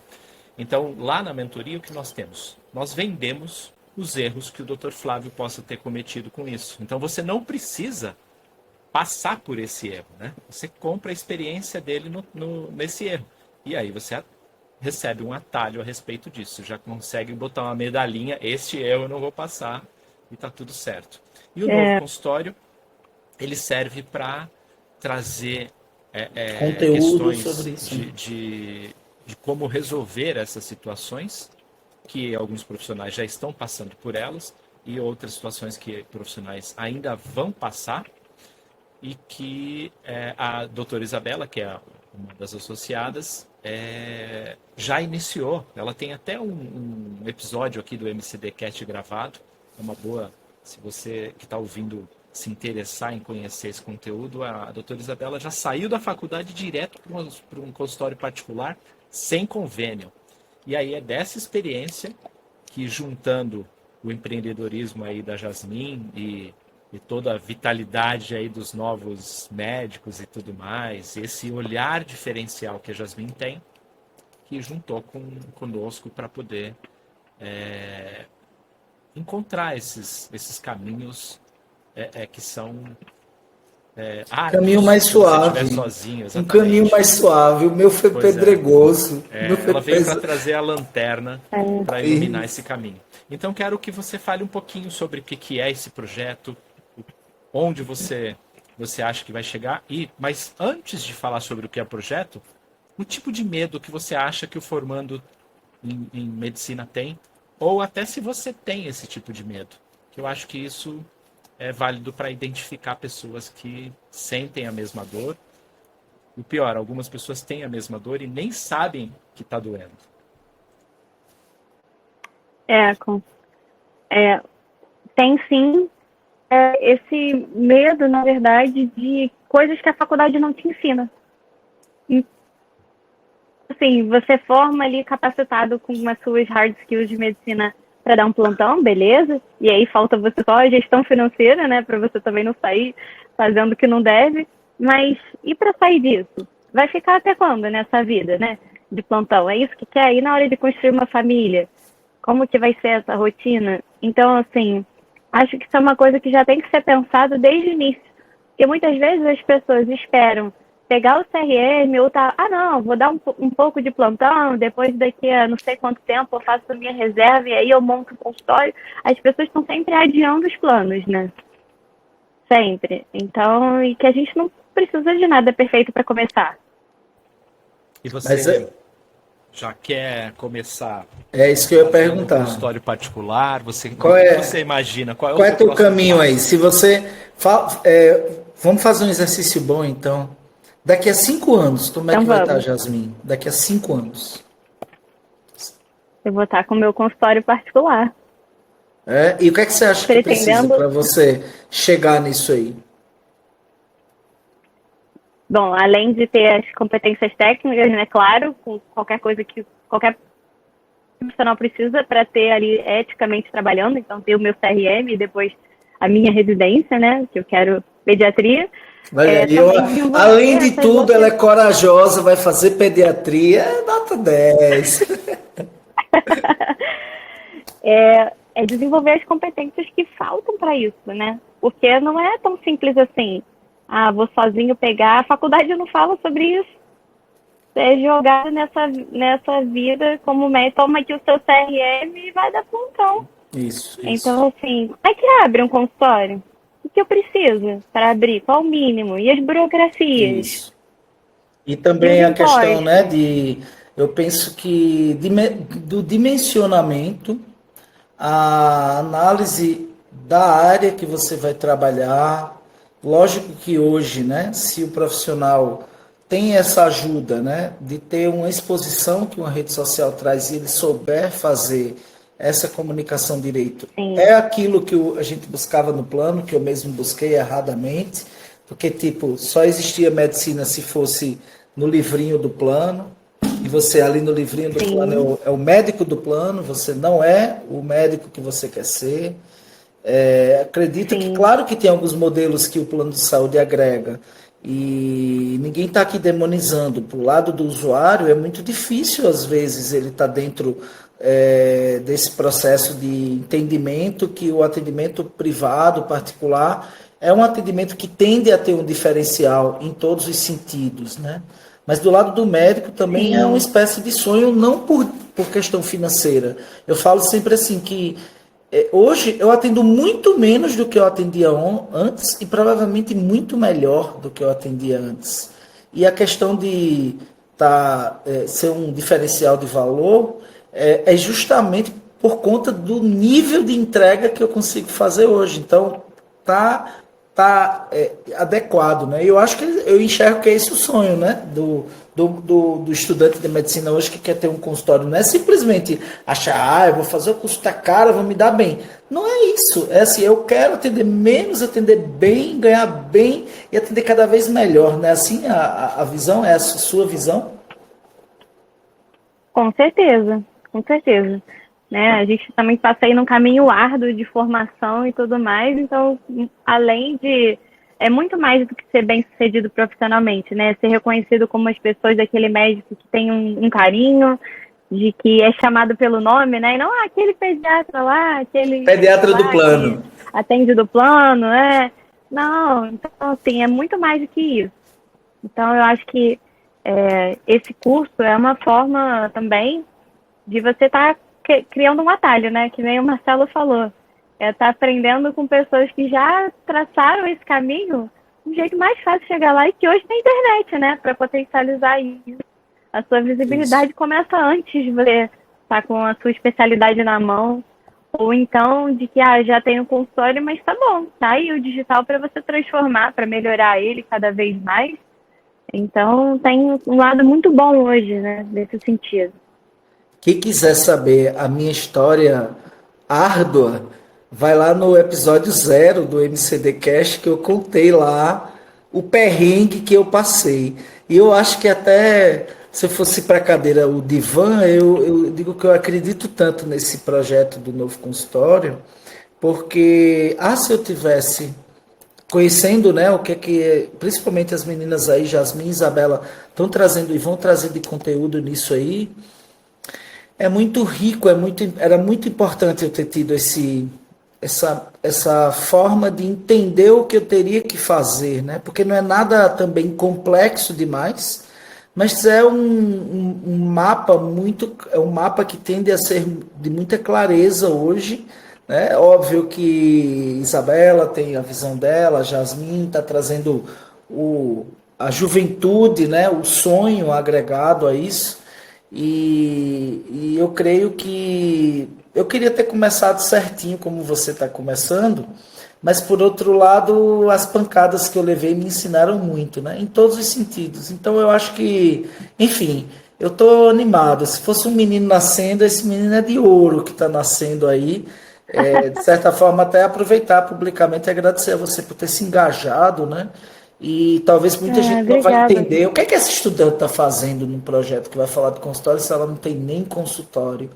Então, lá na mentoria, o que nós temos? Nós vendemos os erros que o Dr. Flávio possa ter cometido com isso. Então, você não precisa passar por esse erro, né? Você compra a experiência dele nesse erro. E aí você recebe um atalho a respeito disso. Já consegue botar uma medalhinha, este erro eu não vou passar, e está tudo certo. E o novo consultório, ele serve para trazer conteúdo questões sobre isso. de como resolver essas situações, que alguns profissionais já estão passando por elas, e outras situações que profissionais ainda vão passar, e que a doutora Isabela, que é uma das associadas, já iniciou. Ela tem até um episódio aqui do MCDcast gravado. É uma boa, se você que está ouvindo se interessar em conhecer esse conteúdo, a doutora Isabela já saiu da faculdade direto para um consultório particular, sem convênio. E aí é dessa experiência que, juntando o empreendedorismo aí da Jasmine e toda a vitalidade aí dos novos médicos e tudo mais, esse olhar diferencial que a Jasmine tem, que juntou conosco para poder encontrar esses caminhos que são caminho mais suave. Sozinho, um caminho mais suave. O meu foi pedregoso. Ela veio para trazer a lanterna para iluminar esse caminho. Então quero que você fale um pouquinho sobre o que é esse projeto, onde você acha que vai chegar, mas antes de falar sobre o que é o projeto, o tipo de medo que você acha que o formando em medicina tem, ou até se você tem esse tipo de medo, que eu acho que isso é válido para identificar pessoas que sentem a mesma dor. O pior, algumas pessoas têm a mesma dor e nem sabem que está doendo. Tem sim esse medo, na verdade, de coisas que a faculdade não te ensina. Assim, você forma ali capacitado com as suas hard skills de medicina para dar um plantão, beleza? E aí falta você só a gestão financeira, né? Para você também não sair fazendo o que não deve. Mas e para sair disso? Vai ficar até quando nessa vida, né? De plantão? É isso que quer? E na hora de construir uma família? Como que vai ser essa rotina? Então, assim, acho que isso é uma coisa que já tem que ser pensado desde o início. Porque muitas vezes as pessoas esperam pegar o CRM ou não, vou dar um pouco de plantão, depois daqui a não sei quanto tempo eu faço a minha reserva e aí eu monto um consultório. As pessoas estão sempre adiando os planos, né? Sempre. Então, e que a gente não precisa de nada perfeito para começar. E você já quer começar? É isso que eu ia perguntar. Um consultório particular, você imagina? Qual é o teu caminho aí? Se você vamos fazer um exercício bom, então. Daqui a 5 anos, como é que vai estar, Jasmine? Daqui a 5 anos. Eu vou estar com o meu consultório particular. E o que é que você acha que precisa para você chegar nisso aí? Bom, além de ter as competências técnicas, né, claro, com qualquer coisa que qualquer profissional precisa para ter ali eticamente trabalhando, então ter o meu CRM e depois a minha residência, né, que eu quero pediatria. Além de tudo, ela é corajosa, vai fazer pediatria, nota 10. É desenvolver as competências que faltam para isso, né? Porque não é tão simples assim. Vou sozinho pegar. A faculdade não fala sobre isso. Você é jogado nessa vida como médico, toma aqui o seu CRM e vai dar plantão. Isso. Então, assim, como é que abre um consultório? O que eu preciso para abrir? Qual o mínimo? E as burocracias? Isso. E também a questão, né, eu penso que do dimensionamento, a análise da área que você vai trabalhar. Lógico que hoje, né, se o profissional tem essa ajuda, né, de ter uma exposição que uma rede social traz e ele souber fazer essa comunicação direito. Sim. É aquilo que a gente buscava no plano, que eu mesmo busquei erradamente, porque, só existia medicina se fosse no livrinho do plano, e você ali no livrinho do plano é o médico do plano, você não é o médico que você quer ser. Acredito que, claro que tem alguns modelos que o plano de saúde agrega, e ninguém está aqui demonizando. Para o lado do usuário, é muito difícil, às vezes, ele está dentro desse processo de entendimento que o atendimento privado, particular, é um atendimento que tende a ter um diferencial em todos os sentidos, né? Mas do lado do médico também é uma espécie de sonho, não por questão financeira. Eu falo sempre assim que hoje eu atendo muito menos do que eu atendia antes e provavelmente muito melhor do que eu atendia antes. E a questão de ser um diferencial de valor é justamente por conta do nível de entrega que eu consigo fazer hoje. Então, tá adequado, né? Eu acho que eu enxergo que é esse o sonho, né? Do estudante de medicina hoje que quer ter um consultório. Não é simplesmente achar, eu vou fazer o curso da cara, vou me dar bem. Não é isso. É assim, eu quero atender menos, atender bem, ganhar bem e atender cada vez melhor, né? Assim, a visão é essa, a sua visão? Com certeza, com certeza. né? A gente também passa aí num caminho árduo de formação e tudo mais, então, além de... É muito mais do que ser bem-sucedido profissionalmente, né? Ser reconhecido como as pessoas daquele médico que tem um carinho, de que é chamado pelo nome, né? E não aquele pediatra lá, aquele... Pediatra lá, do plano. Atende do plano, né? Não, então, assim, é muito mais do que isso. Então, eu acho que esse curso é uma forma também de você estar criando um atalho, né? Que nem o Marcelo falou. Estar aprendendo com pessoas que já traçaram esse caminho, um jeito mais fácil de chegar lá e que hoje tem internet, né? Para potencializar isso. A sua visibilidade começa antes de você estar com a sua especialidade na mão. Ou então de que já tem um consultório, mas tá bom, tá aí o digital para você transformar, para melhorar ele cada vez mais. Então tem um lado muito bom hoje, né, nesse sentido. Quem quiser saber a minha história árdua, vai lá no episódio 0 do MCD Cast, que eu contei lá o perrengue que eu passei. E eu acho que até se eu fosse para a cadeira o divã, eu digo que eu acredito tanto nesse projeto do novo consultório, porque se eu tivesse conhecendo, né, o que principalmente as meninas aí, Jasmine e Isabela, estão trazendo e vão trazer de conteúdo nisso aí, é muito rico, era muito importante eu ter tido essa forma de entender o que eu teria que fazer, né? Porque não é nada também complexo demais, mas é um mapa é um mapa que tende a ser de muita clareza hoje, né? Óbvio que Isabela tem a visão dela, a Jasmine está trazendo a juventude, né? O sonho agregado a isso. E eu creio que eu queria ter começado certinho como você está começando, mas por outro lado, as pancadas que eu levei me ensinaram muito, né? Em todos os sentidos. Então eu acho que, enfim, eu estou animado. Se fosse um menino nascendo, esse menino é de ouro que está nascendo aí. De certa forma, até aproveitar publicamente e agradecer a você por ter se engajado, né? E talvez muita gente não vai entender o que é que essa estudante está fazendo num projeto que vai falar de consultório se ela não tem nem consultório.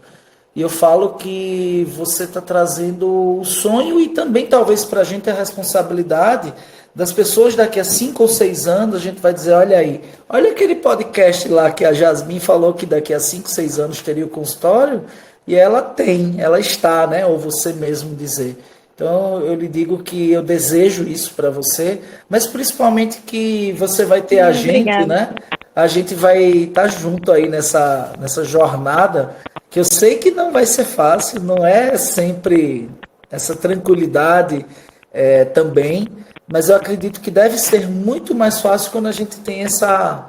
E eu falo que você está trazendo o sonho e também talvez para a gente a responsabilidade das pessoas daqui a 5 ou 6 anos, a gente vai dizer, olha aí, olha aquele podcast lá que a Jasmine falou que daqui a 5, 6 anos teria o consultório, e ela está, né? Ou você mesmo dizer. Então, eu lhe digo que eu desejo isso para você, mas principalmente que você vai ter a gente, obrigada, né? A gente vai estar junto aí nessa jornada, que eu sei que não vai ser fácil, não é sempre essa tranquilidade também, mas eu acredito que deve ser muito mais fácil quando a gente tem essa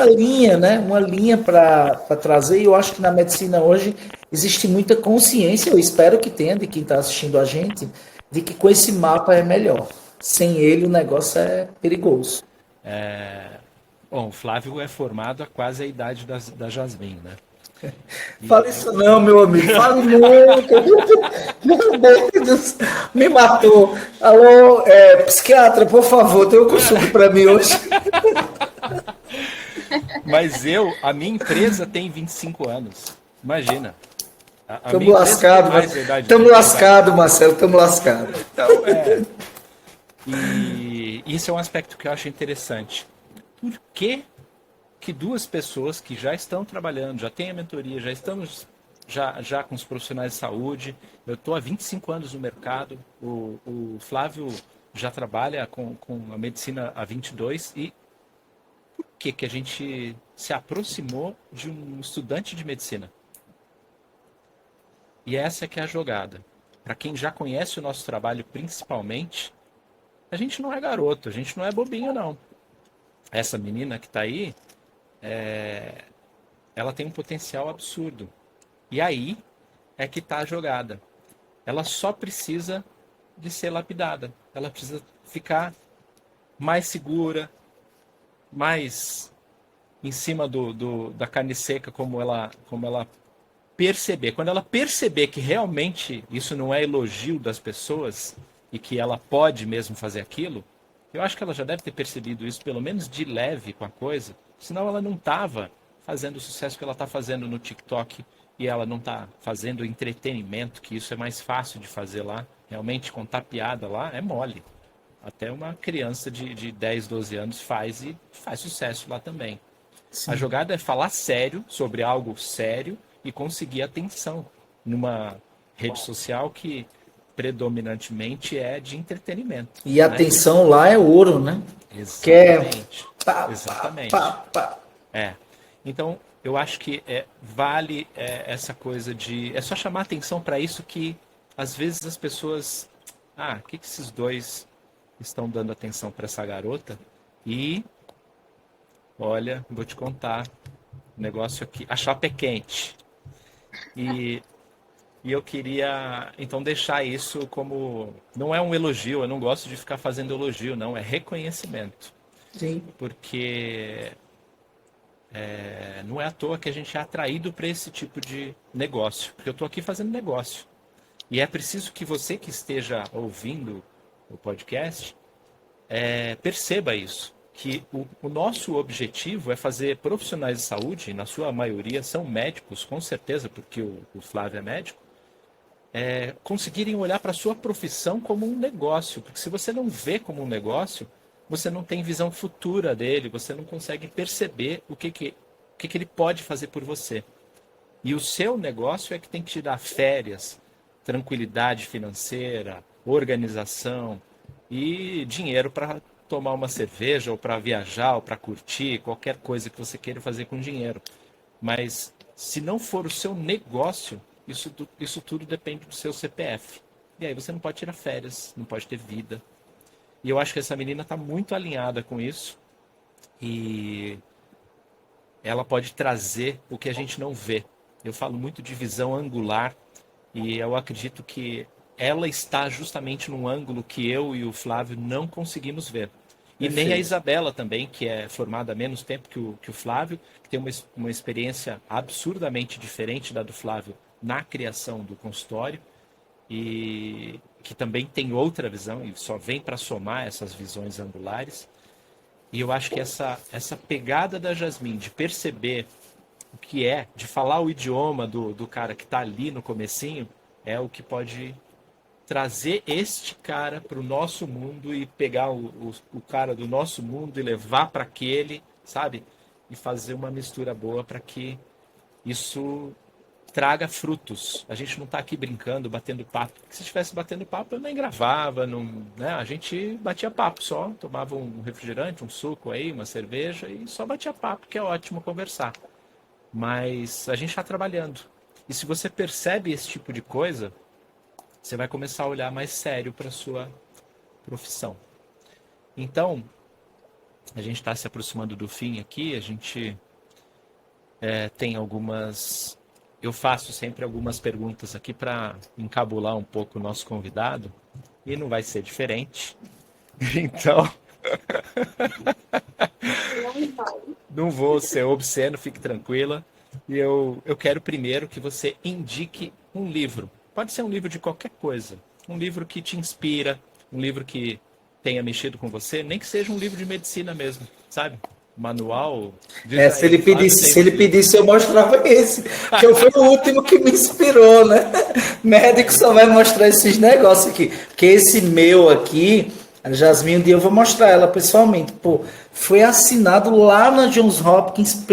linha, né? Uma linha para trazer. E eu acho que na medicina hoje existe muita consciência, eu espero que tenha, de quem está assistindo a gente, de que com esse mapa é melhor. Sem ele o negócio é perigoso. Bom, o Flávio é formado a quase a idade da Jasmine, né? Fala isso não, meu amigo. Fala muito. Meu Deus, me matou. Alô, psiquiatra, por favor, tem um consulta para mim hoje. Mas a minha empresa tem 25 anos. Imagina. Estamos lascados. Estamos lascados, Marcelo, estamos lascados. Então, E isso é um aspecto que eu acho interessante. Por que duas pessoas que já estão trabalhando, já têm a mentoria, já estamos já com os profissionais de saúde, eu estou há 25 anos no mercado, o Flávio já trabalha com a medicina há 22, e por que a gente se aproximou de um estudante de medicina? E essa que é a jogada. Para quem já conhece o nosso trabalho principalmente, a gente não é garoto, a gente não é bobinho, não. Essa menina que está aí, ela tem um potencial absurdo. E aí é que está a jogada. Ela só precisa de ser lapidada. Ela precisa ficar mais segura, mais em cima da carne seca, como ela perceber. Quando ela perceber que realmente isso não é elogio das pessoas e que ela pode mesmo fazer aquilo, eu acho que ela já deve ter percebido isso, pelo menos de leve com a coisa, senão ela não estava fazendo o sucesso que ela está fazendo no TikTok e ela não está fazendo entretenimento, que isso é mais fácil de fazer lá, realmente contar piada lá é mole. Até uma criança de 10, 12 anos faz e faz sucesso lá também. Sim. A jogada é falar sério sobre algo sério e conseguir atenção numa rede social que predominantemente é de entretenimento. E a atenção lá é ouro, né? Exatamente. Pá, Exatamente. Pá, pá. Então, eu acho que vale essa coisa de... É só chamar atenção para isso que, às vezes, as pessoas... o que esses dois estão dando atenção para essa garota? E, olha, vou te contar, o negócio aqui... A chapa é quente. E eu queria, então, deixar isso como... Não é um elogio, eu não gosto de ficar fazendo elogio, não. É reconhecimento. Sim. Porque não é à toa que a gente é atraído para esse tipo de negócio. Porque eu estou aqui fazendo negócio. E é preciso que você que esteja ouvindo o podcast perceba isso. Que o nosso objetivo é fazer profissionais de saúde, e na sua maioria são médicos, com certeza, porque o Flávio é médico, conseguirem olhar para a sua profissão como um negócio. Porque se você não vê como um negócio, você não tem visão futura dele, você não consegue perceber o que ele pode fazer por você. E o seu negócio é que tem que te dar férias, tranquilidade financeira, organização e dinheiro para tomar uma cerveja, ou para viajar, ou para curtir, qualquer coisa que você queira fazer com dinheiro. Mas se não for o seu negócio, isso tudo depende do seu CPF. E aí você não pode tirar férias, não pode ter vida. E eu acho que essa menina está muito alinhada com isso. E ela pode trazer o que a gente não vê. Eu falo muito de visão angular. E eu acredito que ela está justamente num ângulo que eu e o Flávio não conseguimos ver. E Perfeito. nem a Isabela também, que é formada há menos tempo que o Flávio, que tem uma experiência absurdamente diferente da do Flávio na criação do consultório. E que também tem outra visão e só vem para somar essas visões angulares. E eu acho que essa pegada da Jasmine de perceber o que de falar o idioma do cara que está ali no comecinho, é o que pode trazer este cara para o nosso mundo e pegar o cara do nosso mundo e levar para aquele, sabe? E fazer uma mistura boa para que isso traga frutos. A gente não está aqui brincando, batendo papo. Porque se estivesse batendo papo, eu nem gravava. Não, né? A gente batia papo só, tomava um refrigerante, um suco aí, uma cerveja e só batia papo, que é ótimo conversar. Mas a gente está trabalhando. E se você percebe esse tipo de coisa, você vai começar a olhar mais sério para a sua profissão. Então, a gente está se aproximando do fim aqui. A gente tem algumas... Eu faço sempre algumas perguntas aqui para encabular um pouco o nosso convidado. E não vai ser diferente. Então... Não vou ser obsceno, fique tranquila. E eu quero primeiro que você indique um livro. Pode ser um livro de qualquer coisa. Um livro que te inspira, um livro que tenha mexido com você, nem que seja um livro de medicina mesmo, sabe? Manual. Se ele pedisse, eu mostrava esse. Que foi o último que me inspirou, né? Médico só vai mostrar esses negócios aqui. Porque esse meu aqui, a Jasmine, um dia eu vou mostrar ela pessoalmente. Pô, foi assinado lá na Johns Hopkins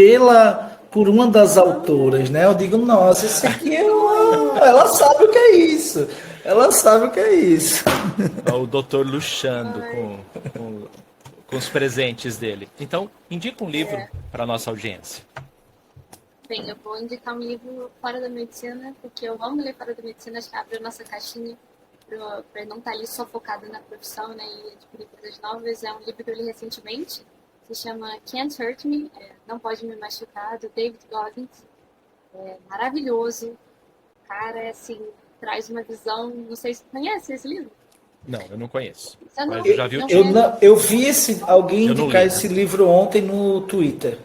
por uma das autoras, né? Eu digo, nossa, esse aqui ela sabe o que é isso. Ela sabe o que é isso. O doutor luxando com os presentes dele. Então, indica um livro para a nossa audiência. Bem, eu vou indicar um livro fora da medicina, porque eu amo ler fora da medicina, acho que abre a nossa caixinha para não estar ali só focada na profissão, né, e adquirir coisas novas. É um livro que eu li recentemente, se chama Can't Hurt Me, Não Pode Me Machucar, do David Goggins. É maravilhoso. Cara, assim, traz uma visão... Não sei se você conhece esse livro? Não, eu não conheço. Mas eu já vi o eu vi alguém indicar esse livro ontem no Twitter.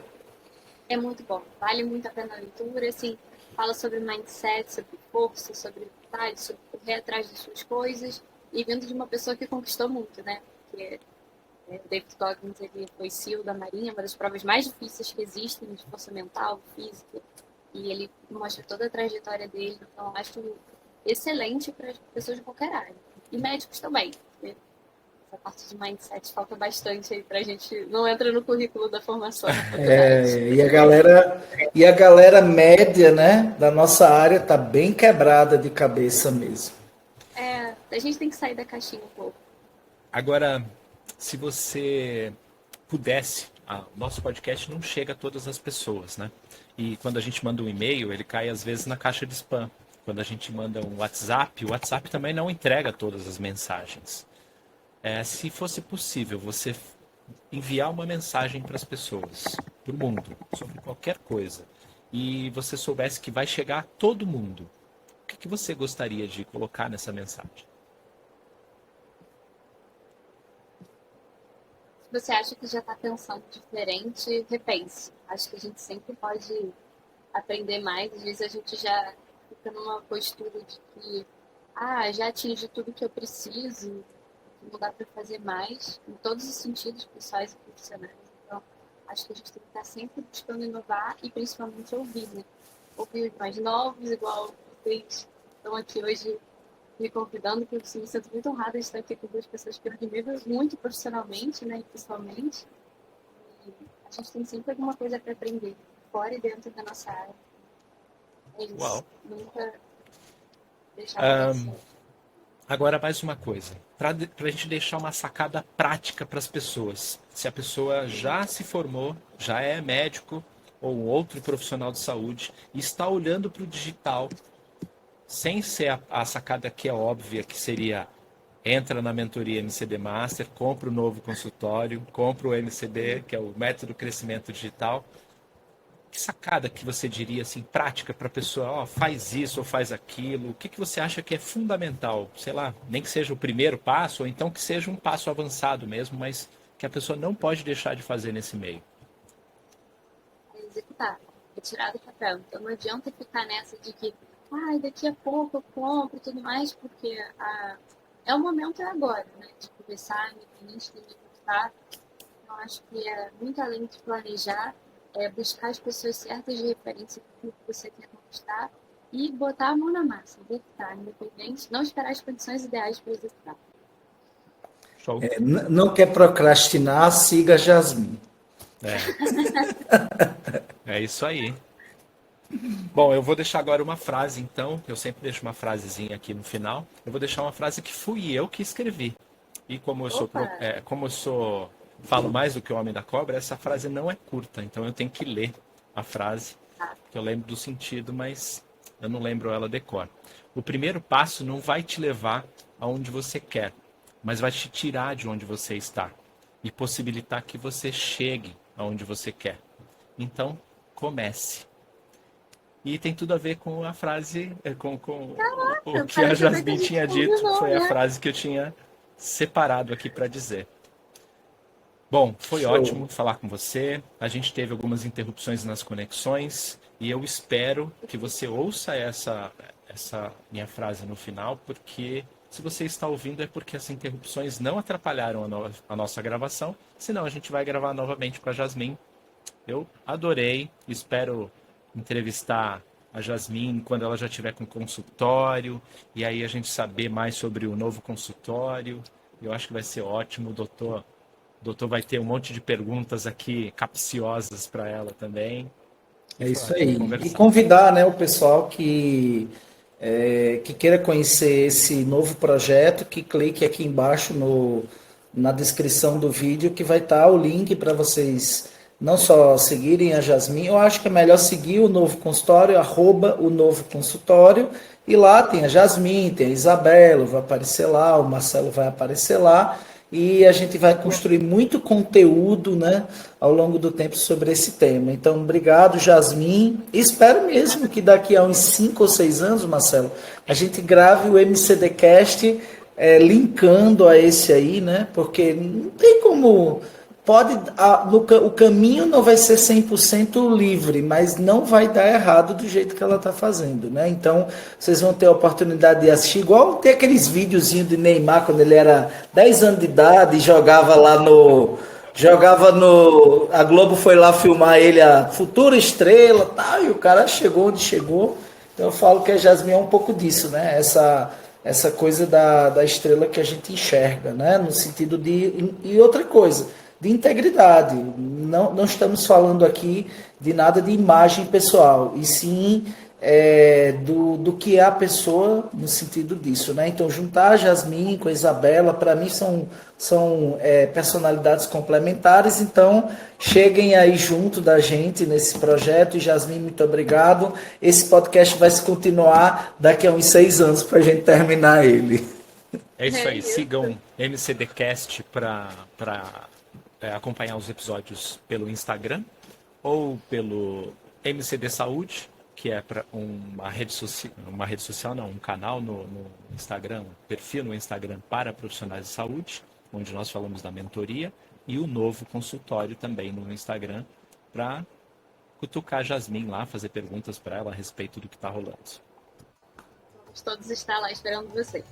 É muito bom, vale muito a pena a leitura, assim, fala sobre mindset, sobre força, sobre vontade, sobre correr atrás das suas coisas, e vindo de uma pessoa que conquistou muito, né? Porque David Goggins, ele foi SEAL da Marinha, uma das provas mais difíceis que existem de força mental, física, e ele mostra toda a trajetória dele, então eu acho excelente para pessoas de qualquer área. E médicos também, né? Essa parte de mindset falta bastante aí pra gente, não entra no currículo da formação. E a galera média, né, da nossa área tá bem quebrada de cabeça mesmo. A gente tem que sair da caixinha um pouco. Agora, se você pudesse, o nosso podcast não chega a todas as pessoas, né? E quando a gente manda um e-mail, ele cai às vezes na caixa de spam. Quando a gente manda um WhatsApp, o WhatsApp também não entrega todas as mensagens. Se fosse possível você enviar uma mensagem para as pessoas, para o mundo, sobre qualquer coisa, e você soubesse que vai chegar a todo mundo, o que você gostaria de colocar nessa mensagem? Se você acha que já está pensando diferente, repense. Acho que a gente sempre pode aprender mais. Às vezes a gente já fica numa postura de que já atingi tudo que eu preciso, não dá para fazer mais, em todos os sentidos, pessoais e profissionais. Então, acho que a gente tem que estar sempre buscando inovar e principalmente ouvir, né? Ouvir os mais novos, igual vocês estão aqui hoje me convidando, porque eu me sinto muito honrada de estar aqui com duas pessoas que eu admiro muito profissionalmente, né, e pessoalmente. E a gente tem sempre alguma coisa para aprender, fora e dentro da nossa área. É isso. Uau. Nunca deixar de Agora, mais uma coisa, para a gente deixar uma sacada prática para as pessoas. Se a pessoa já se formou, já é médico ou outro profissional de saúde e está olhando para o digital, sem ser a sacada que é óbvia, que seria entra na mentoria MCD Master, compra o novo consultório, compra o MCD, que é o método crescimento digital. Que sacada que você diria assim, prática para a pessoa, faz isso ou faz aquilo? O que você acha que é fundamental? Sei lá, nem que seja o primeiro passo, ou então que seja um passo avançado mesmo, mas que a pessoa não pode deixar de fazer nesse meio. Executar, retirar do papel. Então não adianta ficar nessa de que daqui a pouco eu compro e tudo mais, porque é o momento agora, né? De começar, independente de executar. Então acho que é muito além de planejar, buscar as pessoas certas de referência para o que você quer conquistar e botar a mão na massa, executar, independente, não esperar as condições ideais para executar. Show. Não quer procrastinar, siga Jasmin. É isso aí. Bom, eu vou deixar agora uma frase, então. Eu sempre deixo uma frasezinha aqui no final. Eu vou deixar uma frase que fui eu que escrevi. E como eu falo mais do que o Homem da Cobra, essa frase não é curta. Então eu tenho que ler a frase, que eu lembro do sentido, mas eu não lembro ela de cor. O primeiro passo não vai te levar aonde você quer, mas vai te tirar de onde você está e possibilitar que você chegue aonde você quer. Então, comece. E tem tudo a ver com a frase, com o que a Jasmin tinha dito, foi a frase que eu tinha separado aqui para dizer. Bom, foi ótimo falar com você. A gente teve algumas interrupções nas conexões e eu espero que você ouça essa minha frase no final, porque se você está ouvindo é porque as interrupções não atrapalharam a nossa gravação, senão a gente vai gravar novamente com a Jasmin. Eu adorei, espero entrevistar a Jasmin quando ela já estiver com consultório, e aí a gente saber mais sobre o novo consultório. Eu acho que vai ser ótimo. O doutor vai ter um monte de perguntas aqui capciosas para ela também. É isso aí. E convidar, né, o pessoal que queira conhecer esse novo projeto, que clique aqui embaixo na descrição do vídeo, que vai estar o link para vocês não só seguirem a Jasmin. Eu acho que é melhor seguir o Novo Consultório, @o Novo Consultório, e lá tem a Jasmin, tem a Isabela, vai aparecer lá, o Marcelo vai aparecer lá, e a gente vai construir muito conteúdo, né, ao longo do tempo sobre esse tema. Então, obrigado, Jasmin. Espero mesmo que daqui a uns 5 ou 6 anos, Marcelo, a gente grave o MCDcast linkando a esse aí, né, porque não tem como... o caminho não vai ser 100% livre, mas não vai dar errado do jeito que ela está fazendo, né? Então, vocês vão ter a oportunidade de assistir, igual tem aqueles videozinhos de Neymar, quando ele era 10 anos de idade e jogava lá Jogava no. A Globo foi lá filmar ele, a futura estrela, tal, e o cara chegou onde chegou. Então eu falo que a Jasmine é um pouco disso, né? Essa coisa da estrela que a gente enxerga, né? No sentido de. E outra coisa, de integridade. Não estamos falando aqui de nada de imagem pessoal, e sim do que é a pessoa no sentido disso, né? Então juntar a Jasmine com a Isabela, para mim são personalidades complementares, então cheguem aí junto da gente nesse projeto. E Jasmine, muito obrigado. Esse podcast vai se continuar daqui a uns 6 anos para a gente terminar ele. É isso aí, sigam MCDcast para acompanhar os episódios pelo Instagram ou pelo MCD Saúde, que é para uma rede social, não, um canal no Instagram, um perfil no Instagram para profissionais de saúde, onde nós falamos da mentoria, e o novo consultório também no Instagram, para cutucar a Jasmine lá, fazer perguntas para ela a respeito do que está rolando. Vamos todos estar lá esperando vocês.